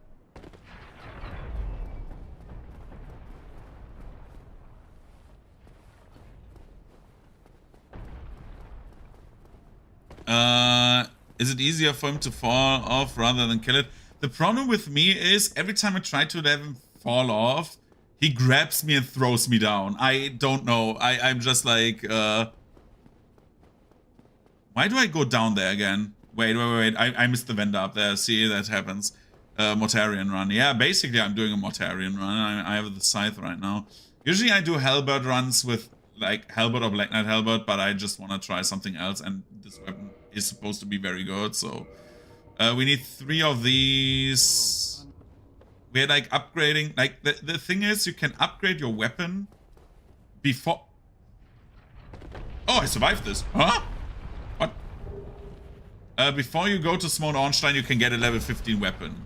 Speaker 1: Is it easier for him to fall off rather than kill it? The problem with me is every time I try to have him fall off, he grabs me and throws me down. I don't know. I'm just like, why do I go down there again? Wait. I missed the vendor up there. See, that happens. Mortarian run. Yeah, basically I'm doing a Mortarian run. I have the scythe right now. Usually I do Halberd runs with like Halberd or Black Knight Halberd, but I just want to try something else, and this weapon is supposed to be very good, so we need 3 of these. We're like upgrading, like the thing is you can upgrade your weapon before. Oh, I survived this. Huh? What? Before you go to Small Ornstein, you can get a level 15 weapon.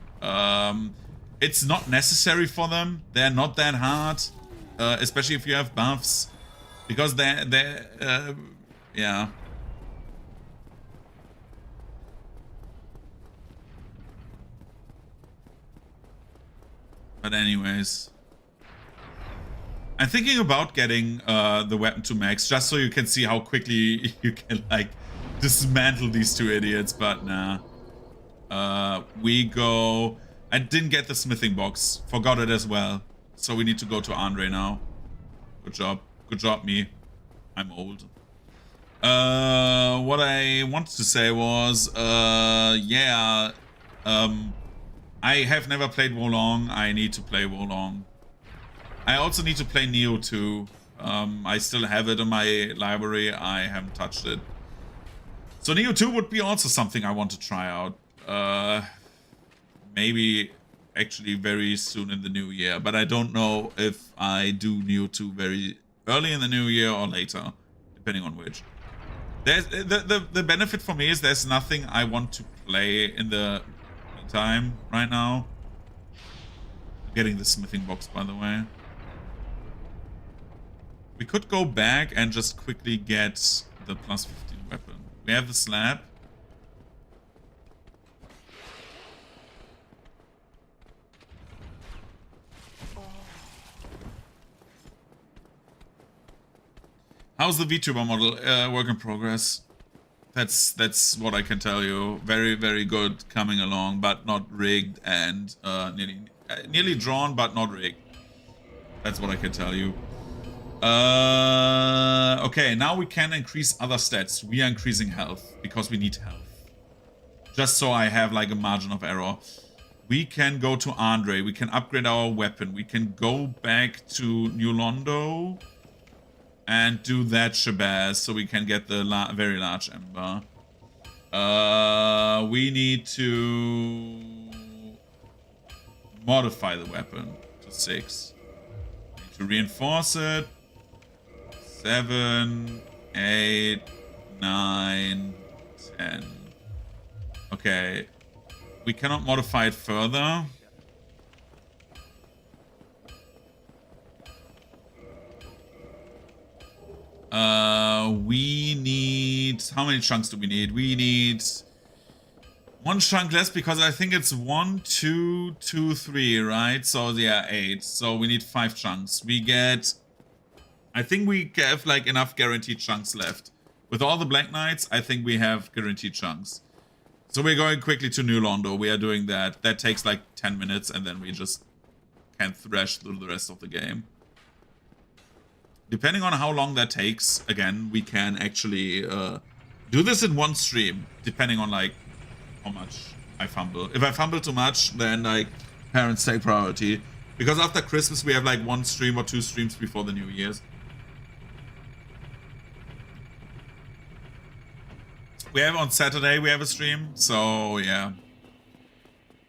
Speaker 1: It's not necessary for them. They're not that hard, especially if you have buffs, because they're yeah. But anyways, I'm thinking about getting the weapon to max just so you can see how quickly you can like dismantle these two idiots. But nah, we go. I didn't get the smithing box, forgot it as well. So we need to go to Andre now. Good job, me. I'm old. What I wanted to say was, yeah, I have never played Wolong. I need to play Wolong. I also need to play Neo 2. I still have it in my library. I haven't touched it. So Neo 2 would be also something I want to try out. Maybe actually very soon in the new year. But I don't know if I do Neo 2 very early in the new year or later, depending on which. There's, the benefit for me is there's nothing I want to play in the time right now. I'm getting the smithing box, by the way. We could go back and just quickly get the plus 15 weapon. We have the slab. How's the VTuber model? Work in progress. That's what I can tell you. Very, very good coming along, but not rigged, and nearly drawn, but not rigged. That's what I can tell you. Okay, now we can increase other stats. We are increasing health because we need health. Just so I have like a margin of error. We can go to Andre. We can upgrade our weapon. We can go back to New Londo and do that shabazz so we can get the very large ember. We need to modify the weapon to 6. We need to reinforce it. 7, 8, 9, 10. Okay. We cannot modify it further. We need... How many chunks do we need? We need 1 chunk less because I think it's 1, 2, 2, 3, right? So yeah, 8. So we need 5 chunks. We get... I think we have like enough guaranteed chunks left. With all the Black Knights, I think we have guaranteed chunks. So we're going quickly to New Londo. We are doing that. That takes like 10 minutes and then we just can thrash through the rest of the game. Depending on how long that takes, again, we can actually do this in one stream. Depending on like how much I fumble. If I fumble too much, then like parents take priority. Because after Christmas we have like 1 stream or 2 streams before the New Year's. We have on Saturday, we have a stream, so yeah.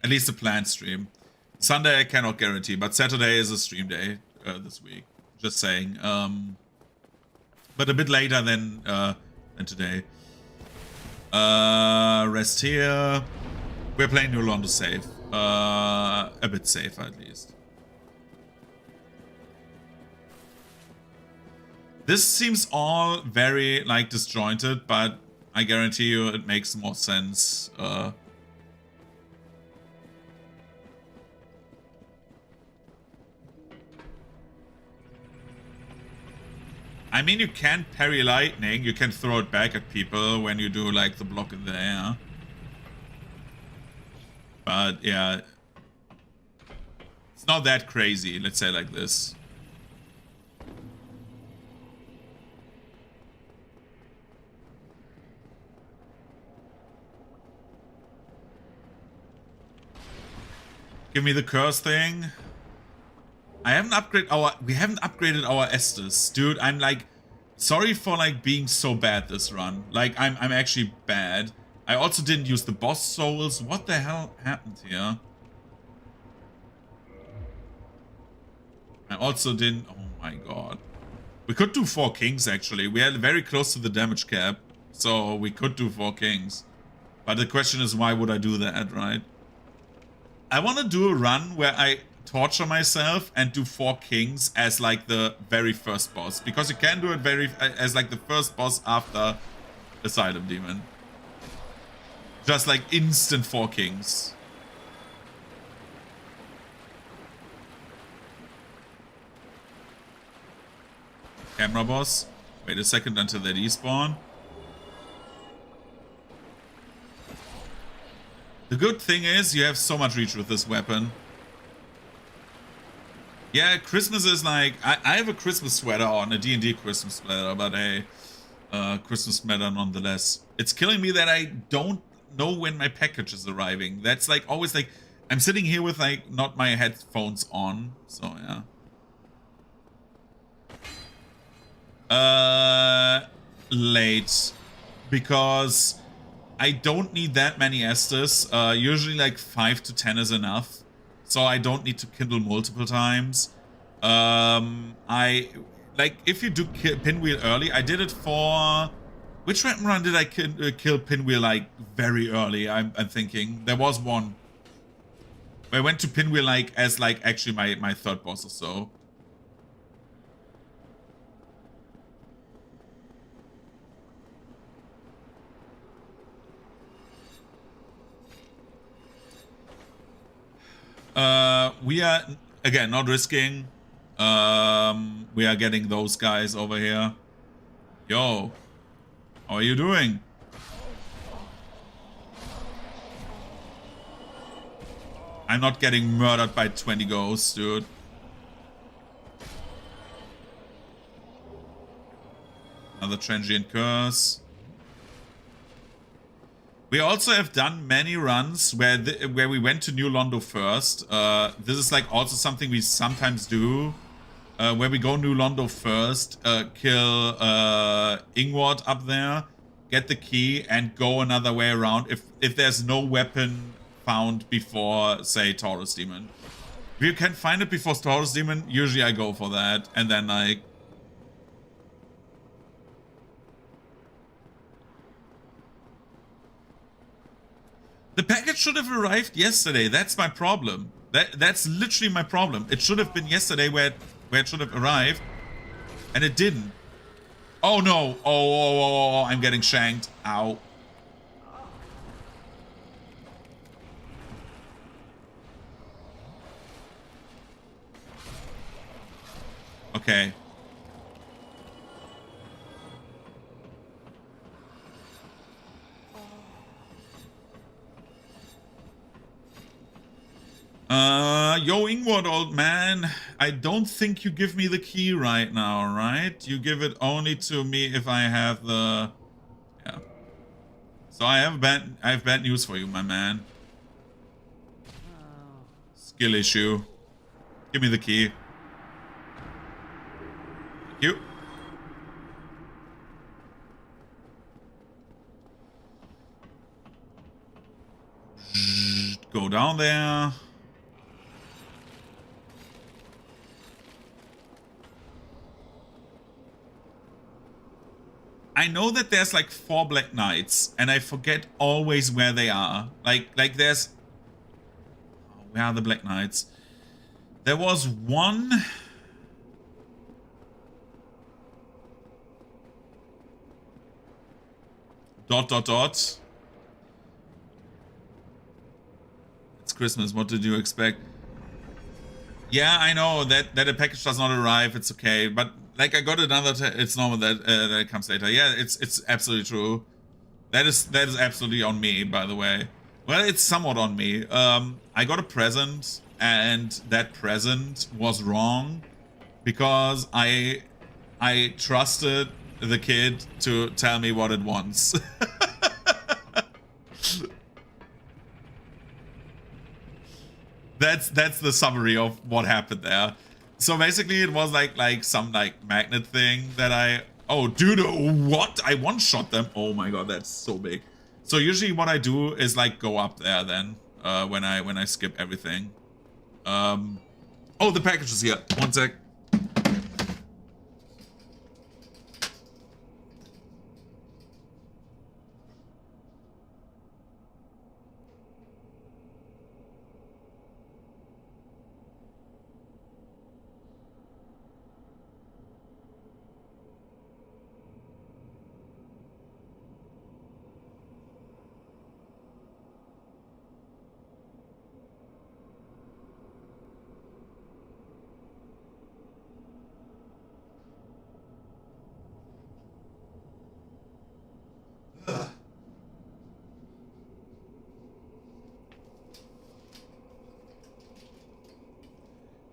Speaker 1: At least a planned stream. Sunday I cannot guarantee, but Saturday is a stream day this week. Just saying. But a bit later than today. Rest here. We're playing New Londo safe. A bit safer at least. This seems all very like disjointed, but I guarantee you it makes more sense. I mean, you can parry lightning. You can throw it back at people when you do like the block in the air. But yeah, it's not that crazy. Let's say like this. Give me the curse thing. We haven't upgraded our Estus. Dude, I'm like sorry for like being so bad this run. Like I'm actually bad. I also didn't use the boss souls. What the hell happened here? I also didn't... Oh my god. We could do 4 kings actually. We are very close to the damage cap. So we could do 4 kings. But the question is, why would I do that, right? I want to do a run where I torture myself and do 4 kings as like the very first boss. Because you can do it as like the first boss after Asylum Demon. Just like instant 4 kings. Camera boss. Wait a second until they despawn. The good thing is you have so much reach with this weapon. Yeah, Christmas is like... I have a Christmas sweater on, a D&D Christmas sweater, but a Christmas sweater nonetheless. It's killing me that I don't know when my package is arriving. That's like always like... I'm sitting here with like not my headphones on, so yeah. Late. Because... I don't need that many Estus. Usually like 5 to 10 is enough. So I don't need to kindle multiple times. If you do Pinwheel early, I did it for... Which run did I kill Pinwheel like very early? I'm thinking. There was one. I went to Pinwheel like as like actually my 3rd boss or so. We are, again, not risking. We are getting those guys over here. Yo. How are you doing? I'm not getting murdered by 20 ghosts, dude. Another transient curse. We also have done many runs where we went to New Londo first. This is like also something we sometimes do. Where we go New Londo first, kill Ingward up there, get the key, and go another way around if there's no weapon found before, say, Taurus Demon. If you can find it before Taurus Demon, usually I go for that. And then like... The package package should have arrived yesterday. That's my problem. That's literally my problem. It should have been yesterday where it should have arrived, and it didn't. Oh no! Oh, I'm getting shanked. Ow. Okay. Yo, Ingward, old man. I don't think you give me the key right now, right? You give it only to me if I have the... Yeah. So I have bad news for you, my man. Skill issue. Give me the key. Thank you. Go down there. I know that there's like 4 Black Knights, and I forget always where they are. Like there's... Where are the Black Knights? There was one... Dot. It's Christmas, what did you expect? Yeah, I know that a package does not arrive, it's okay, but like I got another, it's normal that it comes later. Yeah, it's absolutely true. That is absolutely on me, by the way. Well, it's somewhat on me. I got a present, and that present was wrong because I trusted the kid to tell me what it wants. That's the summary of what happened there. So basically it was like some magnet thing that I... Oh, dude, what? I one-shot them. Oh my god, that's so big. So usually what I do is like go up there then when I skip everything. Oh, the package is here. One sec.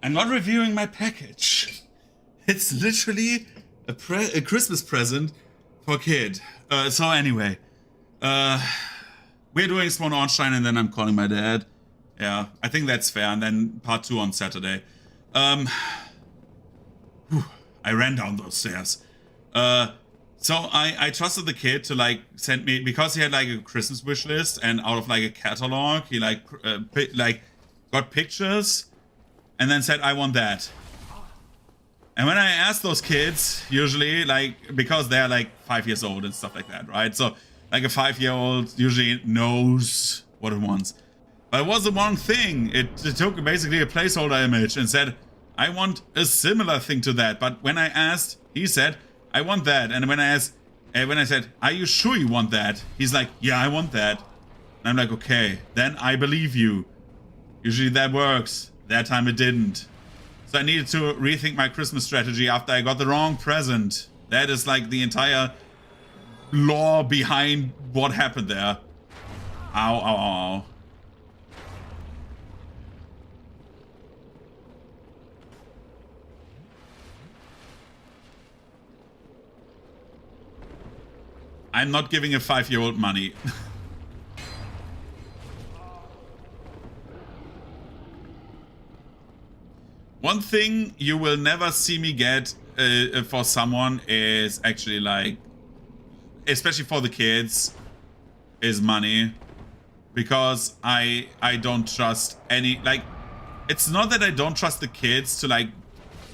Speaker 1: I'm not reviewing my package. It's literally a Christmas present for a kid. So anyway, we're doing Spawn Ornstein and then I'm calling my dad. Yeah, I think that's fair. And then part 2 on Saturday. I ran down those stairs. So I trusted the kid to like send me, because he had like a Christmas wish list, and out of like a catalog, he like got pictures and then said, I want that. And when I asked those kids, usually like, because they're like 5 years old and stuff like that, right? So like a 5-year-old usually knows what it wants. But it was the one thing. It took basically a placeholder image and said, I want a similar thing to that. But when I asked, he said, I want that. And when I said, are you sure you want that? He's like, yeah, I want that. And I'm like, okay, then I believe you. Usually that works. That time it didn't. So I needed to rethink my Christmas strategy after I got the wrong present. That is like the entire lore behind what happened there. Ow, ow, ow. I'm not giving a 5-year-old money. One thing you will never see me get for someone is actually like, especially for the kids, is money. Because I don't trust any, like, it's not that I don't trust the kids to like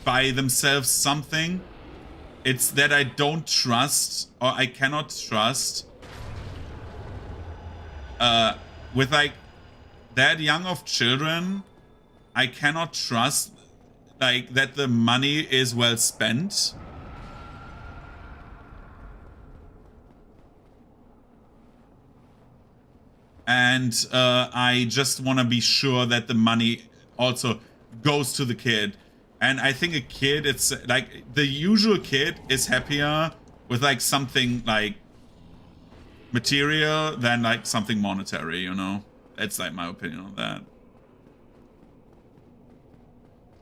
Speaker 1: buy themselves something. It's that I don't trust, or I cannot trust with like that young of children, I cannot trust like that the money is well spent. And I just want to be sure that the money also goes to the kid. And I think a kid, it's like the usual kid is happier with like something like material than like something monetary, you know? That's like my opinion on that.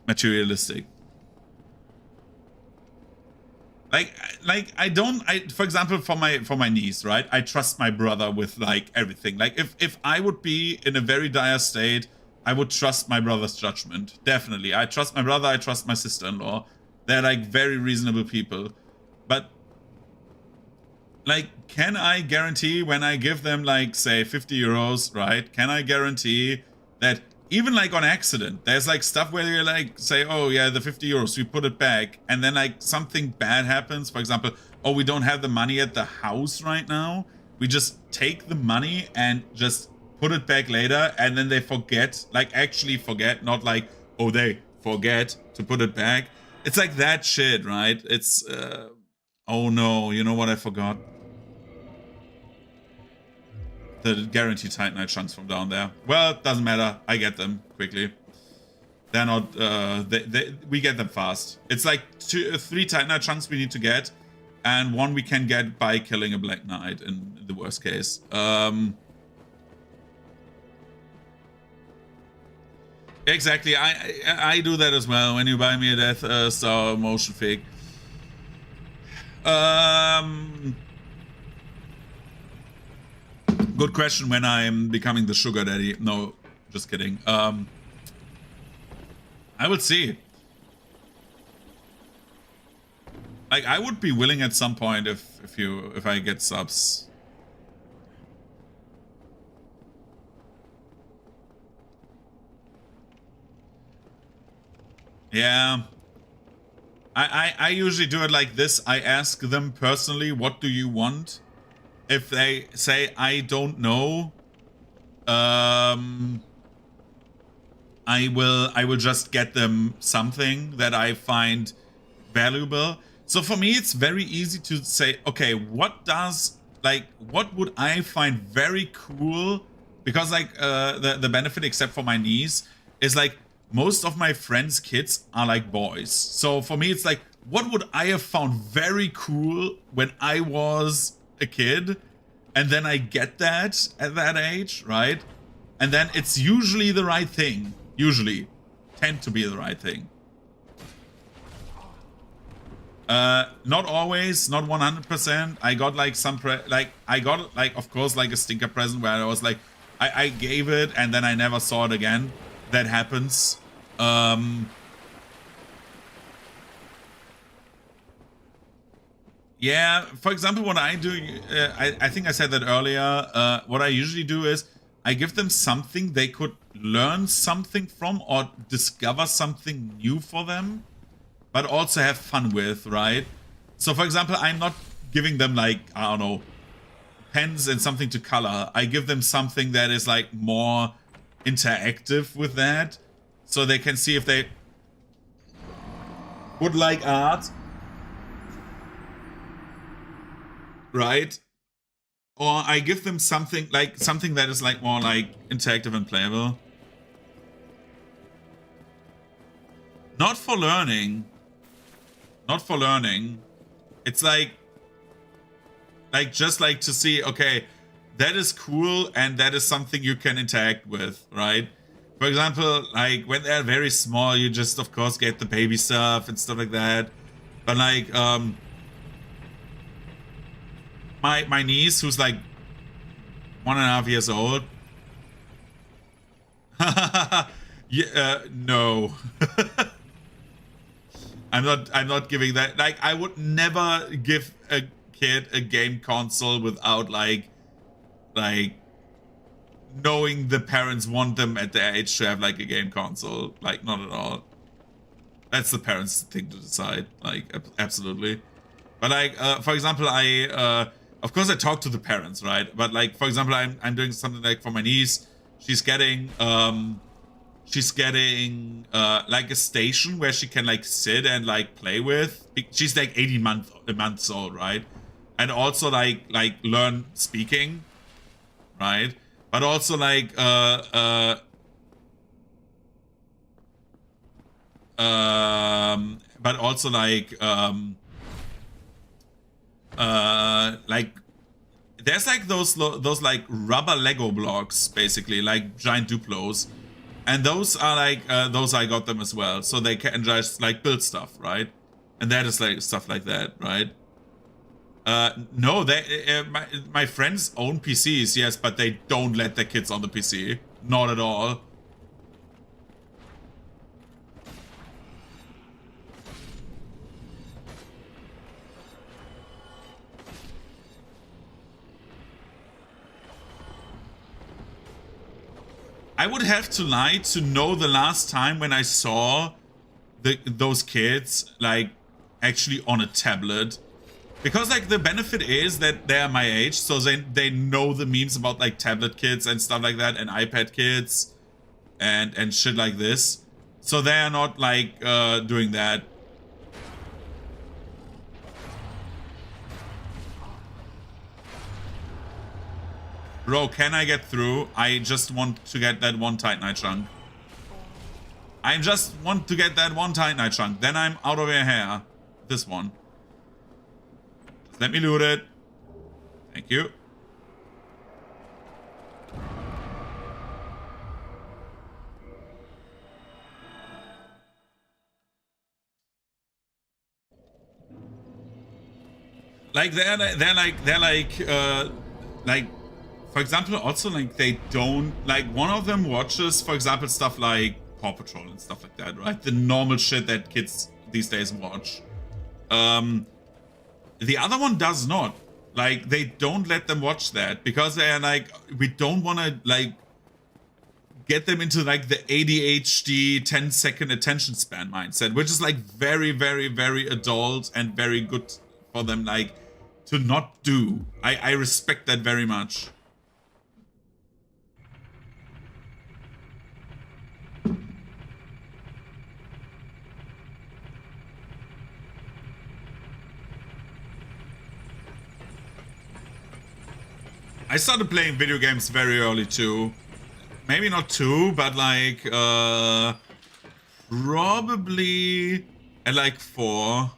Speaker 1: Materialistic. Like I don't, for example, for my niece, right? I trust my brother with like everything. Like if I would be in a very dire state, I would trust my brother's judgment. Definitely. I trust my brother, I trust my sister-in-law. They're like very reasonable people. But like, can I guarantee when I give them like, say, 50 euros, right? Can I guarantee that even like on accident, there's like stuff where you like say, oh yeah, the 50 euros, we put it back. And then like something bad happens. For example, oh, we don't have the money at the house right now. We just take the money and just put it back later. And then they forget, like actually forget, not like, oh, they forget to put it back. It's like that shit, right? It's, oh no, you know what I forgot? The guaranteed Titanite chunks from down there. Well, it doesn't matter. I get them quickly. They're not, we get them fast. It's like 3 Titanite chunks we need to get, and 1 we can get by killing a Black Knight in the worst case. Exactly, I do that as well when you buy me a Death Star motion fig. Good question when I'm becoming the sugar daddy. No, just kidding. I would see. Like, I would be willing at some point if I get subs. Yeah. I usually do it like this. I ask them personally, what do you want? If they say, I don't know, I will just get them something that I find valuable. So for me, it's very easy to say, okay, what would I find very cool? Because like the benefit, except for my niece, is like most of my friends' kids are like boys. So for me, it's like, what would I have found very cool when I was a kid? And then I get that at that age, right? And then it's usually the right thing. Usually. Tend to be the right thing. Not always, not 100%. I got like some, I got like, of course, like a stinker present where I was like, I gave it and then I never saw it again. That happens. Yeah, for example, what I do, I think I said that earlier, what I usually do is I give them something they could learn something from or discover something new for them, but also have fun with, right? So for example, I'm not giving them like, I don't know, pens and something to color. I give them something that is like more interactive with that, so they can see if they would like art. Right? Or I give them something that is like more like interactive and playable. Not for learning. Not for learning. It's like just like to see, okay, that is cool and that is something you can interact with, right? For example, like when they're very small, you just of course get the baby stuff and stuff like that. But like my niece, who's like 1.5 years old. Yeah, no. I'm not giving that. Like, I would never give a kid a game console without like knowing the parents want them at their age to have like a game console. Like, not at all. That's the parents' thing to decide. Like, absolutely. But like, for example, of course I talk to the parents, right? But like, for example, I'm doing something like for my niece. she's getting like a station where she can like sit and like play with. She's like 18 months old, right? And also like learn speaking, right? But also like but also like there's like those like rubber Lego blocks, basically like giant Duplos, and those are like those I got them as well, so they can just like build stuff, right? And that is like stuff like that, right? No, they my friends own PCs, yes, but they don't let their kids on the PC, not at all. I would have to lie to know the last time when I saw those kids like actually on a tablet, because like the benefit is that they're my age, so they know the memes about like tablet kids and stuff like that, and iPad kids and shit like this, so they are not like doing that. Bro, can I get through? I just want to get that one Titanite chunk. I just want to get that one Titanite chunk. Then I'm out of your hair. This one. Just let me loot it. Thank you. Like they're like, for example, also like they don't like, one of them watches, for example, stuff like Paw Patrol and stuff like that, right? The normal shit that kids these days watch. The other one does not. Like, they don't let them watch that because they're like, we don't want to like get them into like the ADHD 10-second attention span mindset, which is like very, very, very adult and very good for them like to not do. I respect that very much. I started playing video games very early too. Maybe not too, but like probably at like 4.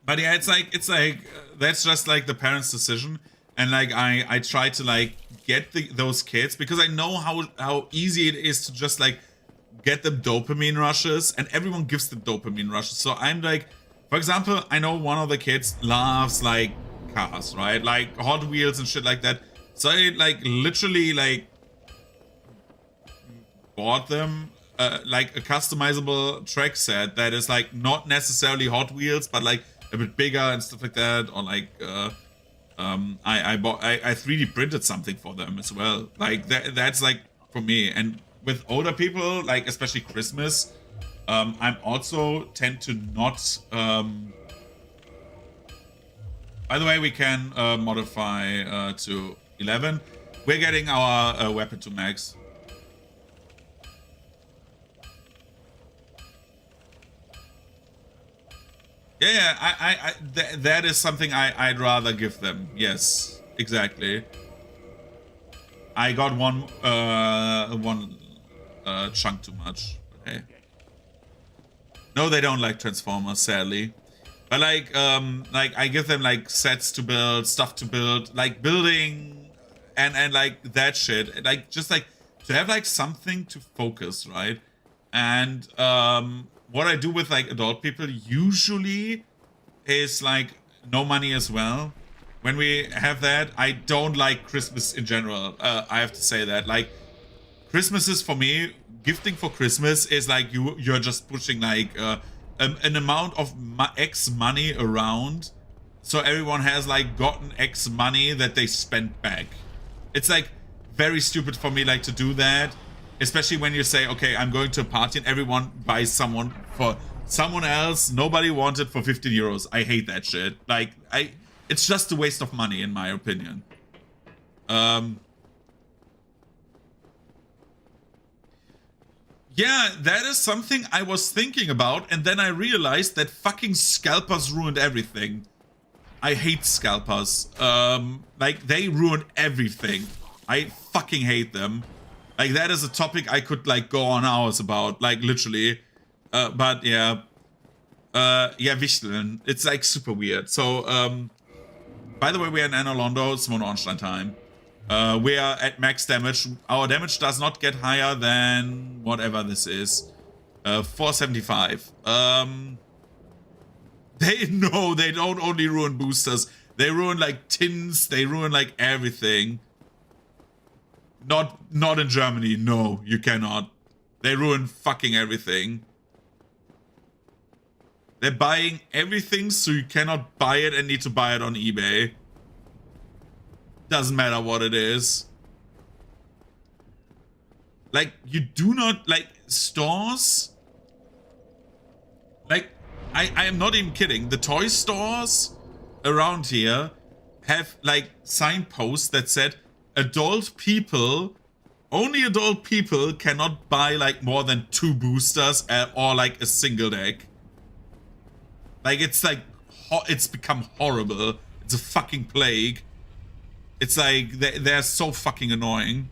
Speaker 1: But yeah, it's like that's just like the parents' decision, and like I try to like get those kids, because I know how easy it is to just like get them dopamine rushes, and everyone gives them dopamine rushes. So I'm like, for example, I know one of the kids loves like cars, right? Like Hot Wheels and shit like that. So I like literally like bought them like a customizable track set that is like not necessarily Hot Wheels, but like a bit bigger and stuff like that. Or like I 3D printed something for them as well. Like that's like for me. And with older people, like especially Christmas, I'm also tend to not. By the way, we can modify to 11. We're getting our weapon to max. Yeah, that is something I'd rather give them. Yes, exactly. I got one chunk too much. Okay. No, they don't like Transformers, sadly. But like I give them like sets to build, stuff to build, like building, and like that shit. Like just like to have like something to focus, right? And what I do with like adult people usually is like no money as well. When we have that, I don't like Christmas in general. I have to say that. Like, Christmas is for me, gifting for Christmas is like you're just pushing like an amount of X money around, so everyone has like gotten X money that they spent back. It's like very stupid for me like to do that, especially when you say, okay, I'm going to a party and everyone buys someone else, nobody wanted for 15 euros. I hate that shit. Like, it's just a waste of money, in my opinion. Yeah, that is something I was thinking about, and then I realized that fucking scalpers ruined everything. I hate scalpers. Like, they ruin everything. I fucking hate them. Like, that is a topic I could, like, go on hours about. Like, literally. But, yeah. Yeah, Wichteln. It's, like, super weird. So, by the way, we are in Anolondo. It's Mono Ornstein time. We are at max damage. Our damage does not get higher than whatever this is. 475. They don't only ruin boosters. They ruin like tins. They ruin like everything. Not in Germany. No, you cannot. They ruin fucking everything. They're buying everything, so you cannot buy it and need to buy it on eBay. Doesn't matter what it is. Like, you do not, like, stores. Like, I am not even kidding. The toy stores around here have, like, signposts that said adult people, only adult people cannot buy, like, more than 2 boosters or, like, a single deck. Like, it's, like, it's become horrible. It's a fucking plague. It's like, they're so fucking annoying.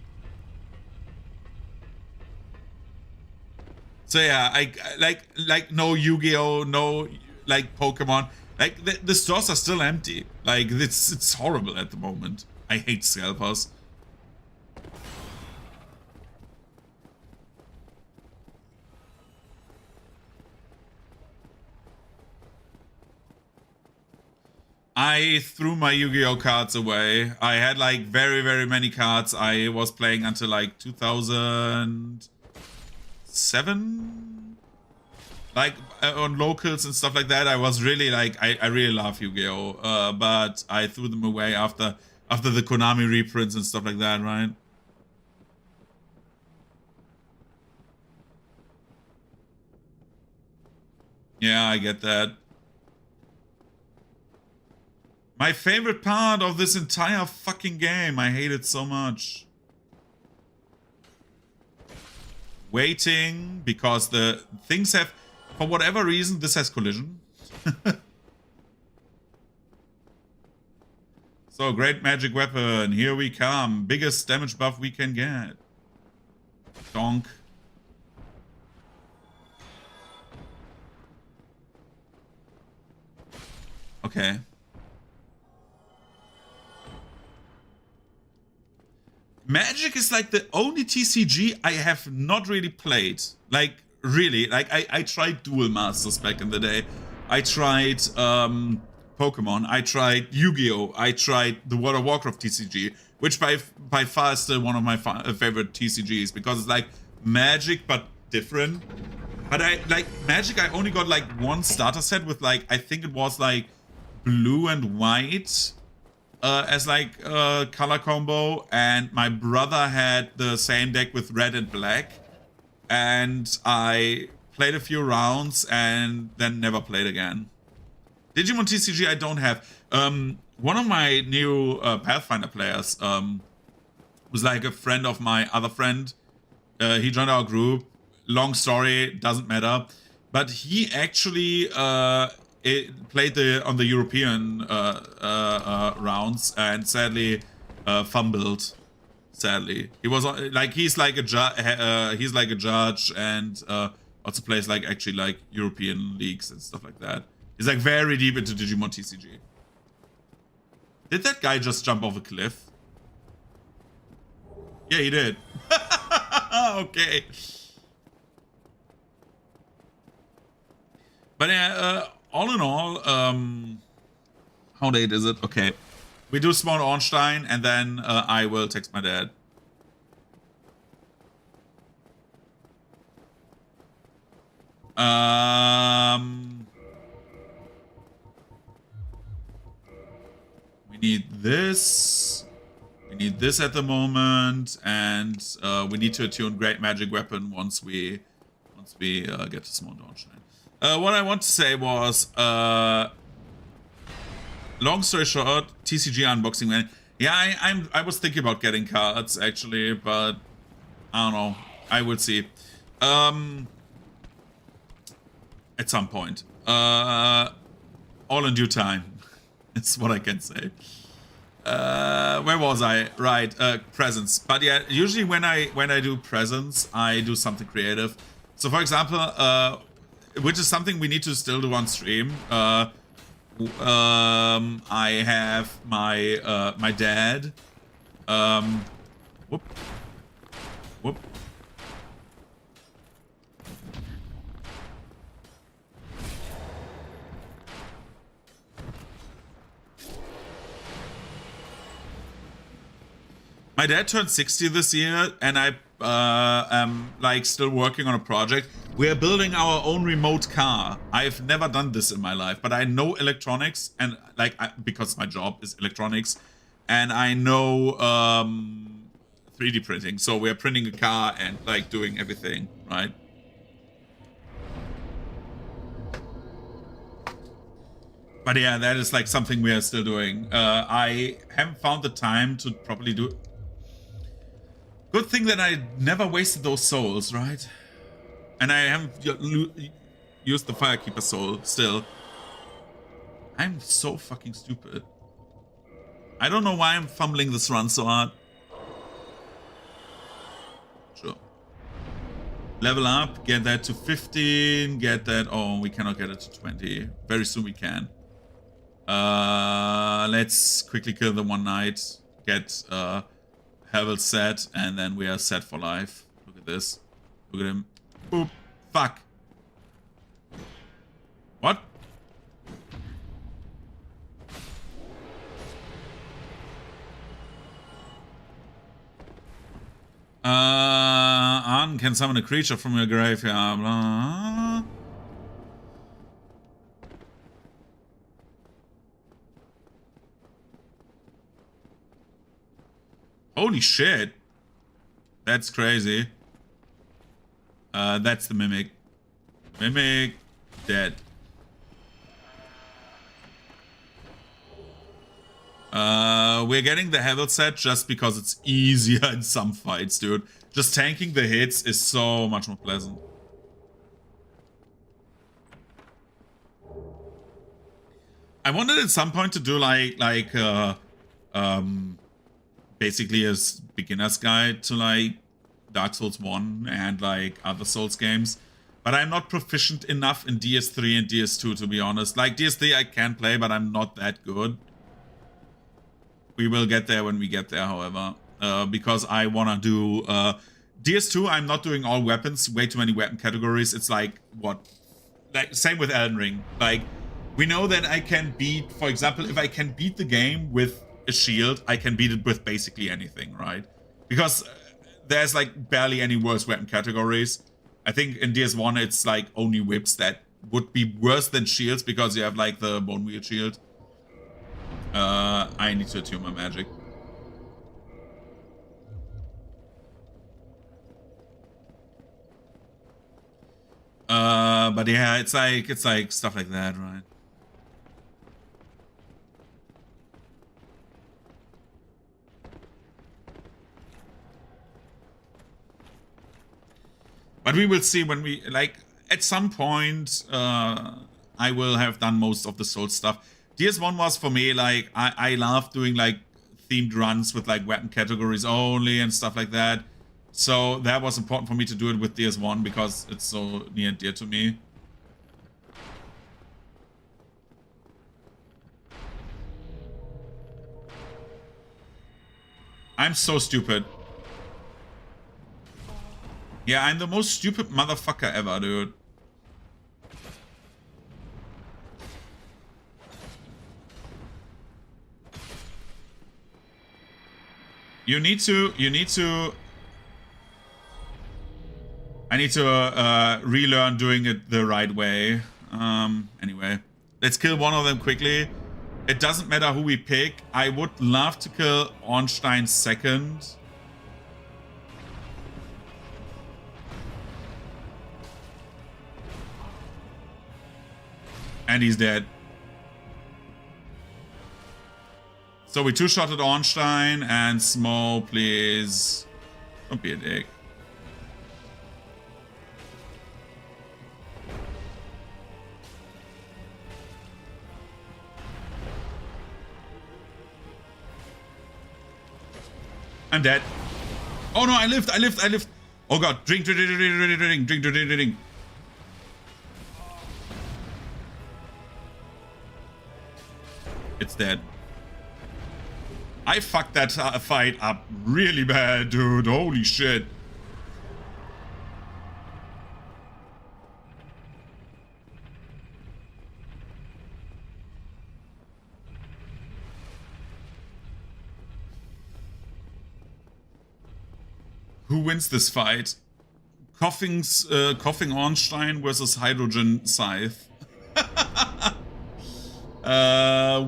Speaker 1: So yeah, I like no Yu-Gi-Oh, no like Pokemon. Like the stores are still empty. Like it's horrible at the moment. I hate scalpers. I threw my Yu-Gi-Oh cards away. I had like very, very many cards. I was playing until like 2007. Like on locals and stuff like that. I was really like, I really love Yu-Gi-Oh! But I threw them away after the Konami reprints and stuff like that, right? Yeah, I get that. My favorite part of this entire fucking game. I hate it so much. Waiting, because the things have, for whatever reason, this has collision. So, great magic weapon. Here we come. Biggest damage buff we can get. Donk. Okay. Magic is like the only TCG I have not really played. Like, really. Like, I tried Duel Masters back in the day. I tried Pokemon. I tried Yu-Gi-Oh! I tried the World of Warcraft TCG, which by far is still one of my favorite TCGs, because it's like Magic but different. But I like Magic. I only got like one starter set with like, I think it was like blue and white as like a color combo, and my brother had the same deck with red and black, and I played a few rounds and then never played again. Digimon TCG I don't have. One of my new Pathfinder players was like a friend of my other friend. He joined our group. Long story, doesn't matter. But he actually played on the European rounds, and sadly fumbled. Sadly, he was like, he's like a judge, and also plays like actually like European leagues and stuff like that. He's like very deep into Digimon TCG. Did that guy just jump off a cliff? Yeah, he did. Okay. But yeah, all in all, how late is it? Okay. We do Simone Ornstein, and then I will text my dad. We need this. We need this at the moment, and we need to attune Great Magic Weapon once we get to Simone Ornstein. What I want to say was, long story short, TCG unboxing, man. Yeah, I was thinking about getting cards actually, but I don't know. I will see. At some point. All in due time. That's what I can say. Where was I? Right, presents. But yeah, usually when I do presents, I do something creative. So for example, which is something we need to still do on stream. I have my my dad. Whoop. Whoop. My dad turned 60 this year, and I am like still working on a project. We are building our own remote car. I've never done this in my life, but I know electronics, and like because my job is electronics, and I know 3D printing. So we are printing a car and like doing everything, right? But yeah, that is like something we are still doing. I haven't found the time to properly do it. Good thing that I never wasted those souls, right? And I haven't used the Firekeeper soul still. I'm so fucking stupid. I don't know why I'm fumbling this run so hard. Sure. Level up, get that to 15, get that... Oh, we cannot get it to 20. Very soon we can. Let's quickly kill the one knight. Get... Halberd set, and then we are set for life. Look at this. Look at him. Boop. Fuck. What? Arn can summon a creature from your graveyard. Blah. Holy shit. That's crazy. That's the Mimic. Mimic dead. We're getting the Halberd set just because it's easier in some fights, dude. Just tanking the hits is so much more pleasant. I wanted at some point to do basically a beginner's guide to like Dark Souls 1 and like other Souls games. But I'm not proficient enough in DS3 and DS2, to be honest. Like DS3 I can play, but I'm not that good. We will get there when we get there, however. Because I want to do... DS2, I'm not doing all weapons. Way too many weapon categories. It's like, what? Like, same with Elden Ring. Like, we know that I can beat... For example, if I can beat the game with a shield, I can beat it with basically anything, right? Because there's like barely any worse weapon categories. I think in DS1 it's like only whips that would be worse than shields because you have like the bone wheel shield. I need to attune my magic. But yeah, it's like stuff like that, right? But we will see when we, like, at some point, I will have done most of the Soul stuff. DS1 was, for me, like, I love doing, like, themed runs with, like, weapon categories only and stuff like that. So that was important for me to do it with DS1 because it's so near and dear to me. I'm so stupid. Yeah, I'm the most stupid motherfucker ever, dude. You need to... I need to relearn doing it the right way. Anyway, let's kill one of them quickly. It doesn't matter who we pick. I would love to kill Ornstein second. And he's dead. So we two-shotted Ornstein and Small, please. Don't be a dick. I'm dead. Oh no, I lived. Oh god, drink. It's dead. I fucked that fight up really bad, dude. Holy shit. Who wins this fight? Coughing Ornstein versus Hydrogen Scythe.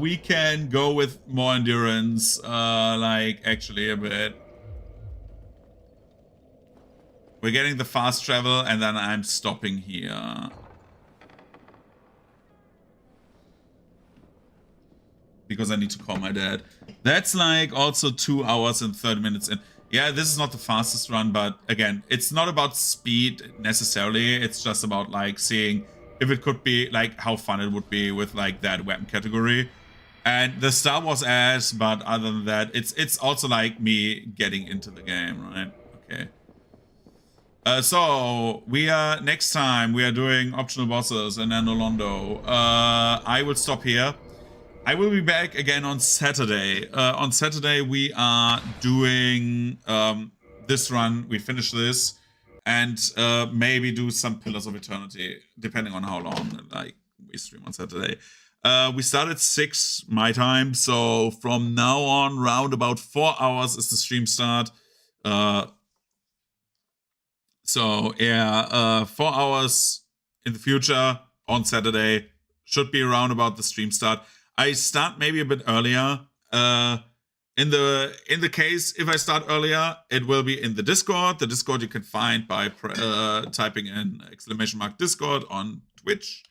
Speaker 1: We can go with more endurance, like actually a bit. We're getting the fast travel and then I'm stopping here. Because I need to call my dad. That's like also 2 hours and 30 minutes in. Yeah, this is not the fastest run, but again, it's not about speed necessarily. It's just about like seeing if it could be like how fun it would be with like that weapon category. And the Star Wars ass, but other than that, it's also like me getting into the game, right? Okay. So we are next time we are doing optional bosses in Anolondo. I will stop here. I will be back again on Saturday. On Saturday, we are doing this run. We finish this and maybe do some Pillars of Eternity, depending on how long like we stream on Saturday. We start at 6 my time, so from now on, round about 4 hours is the stream start. So yeah, 4 hours in the future on Saturday should be around about the stream start. I start maybe a bit earlier. In the case, if I start earlier, it will be in the Discord. The Discord you can find by typing in !Discord on Twitch.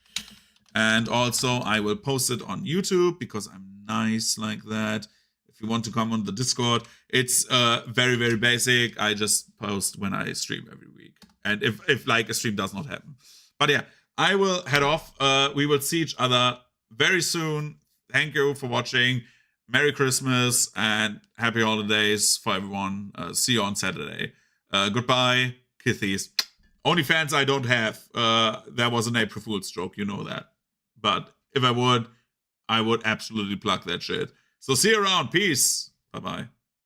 Speaker 1: And also I will post it on YouTube because I'm nice like that. If you want to come on the Discord, it's very, very basic. I just post when I stream every week. And if like a stream does not happen. But yeah, I will head off. We will see each other very soon. Thank you for watching. Merry Christmas and happy holidays for everyone. See you on Saturday. Goodbye, Kithies. Only fans I don't have. That was an April Fool's joke, you know that. But if I would absolutely plug that shit. So see you around. Peace. Bye-bye.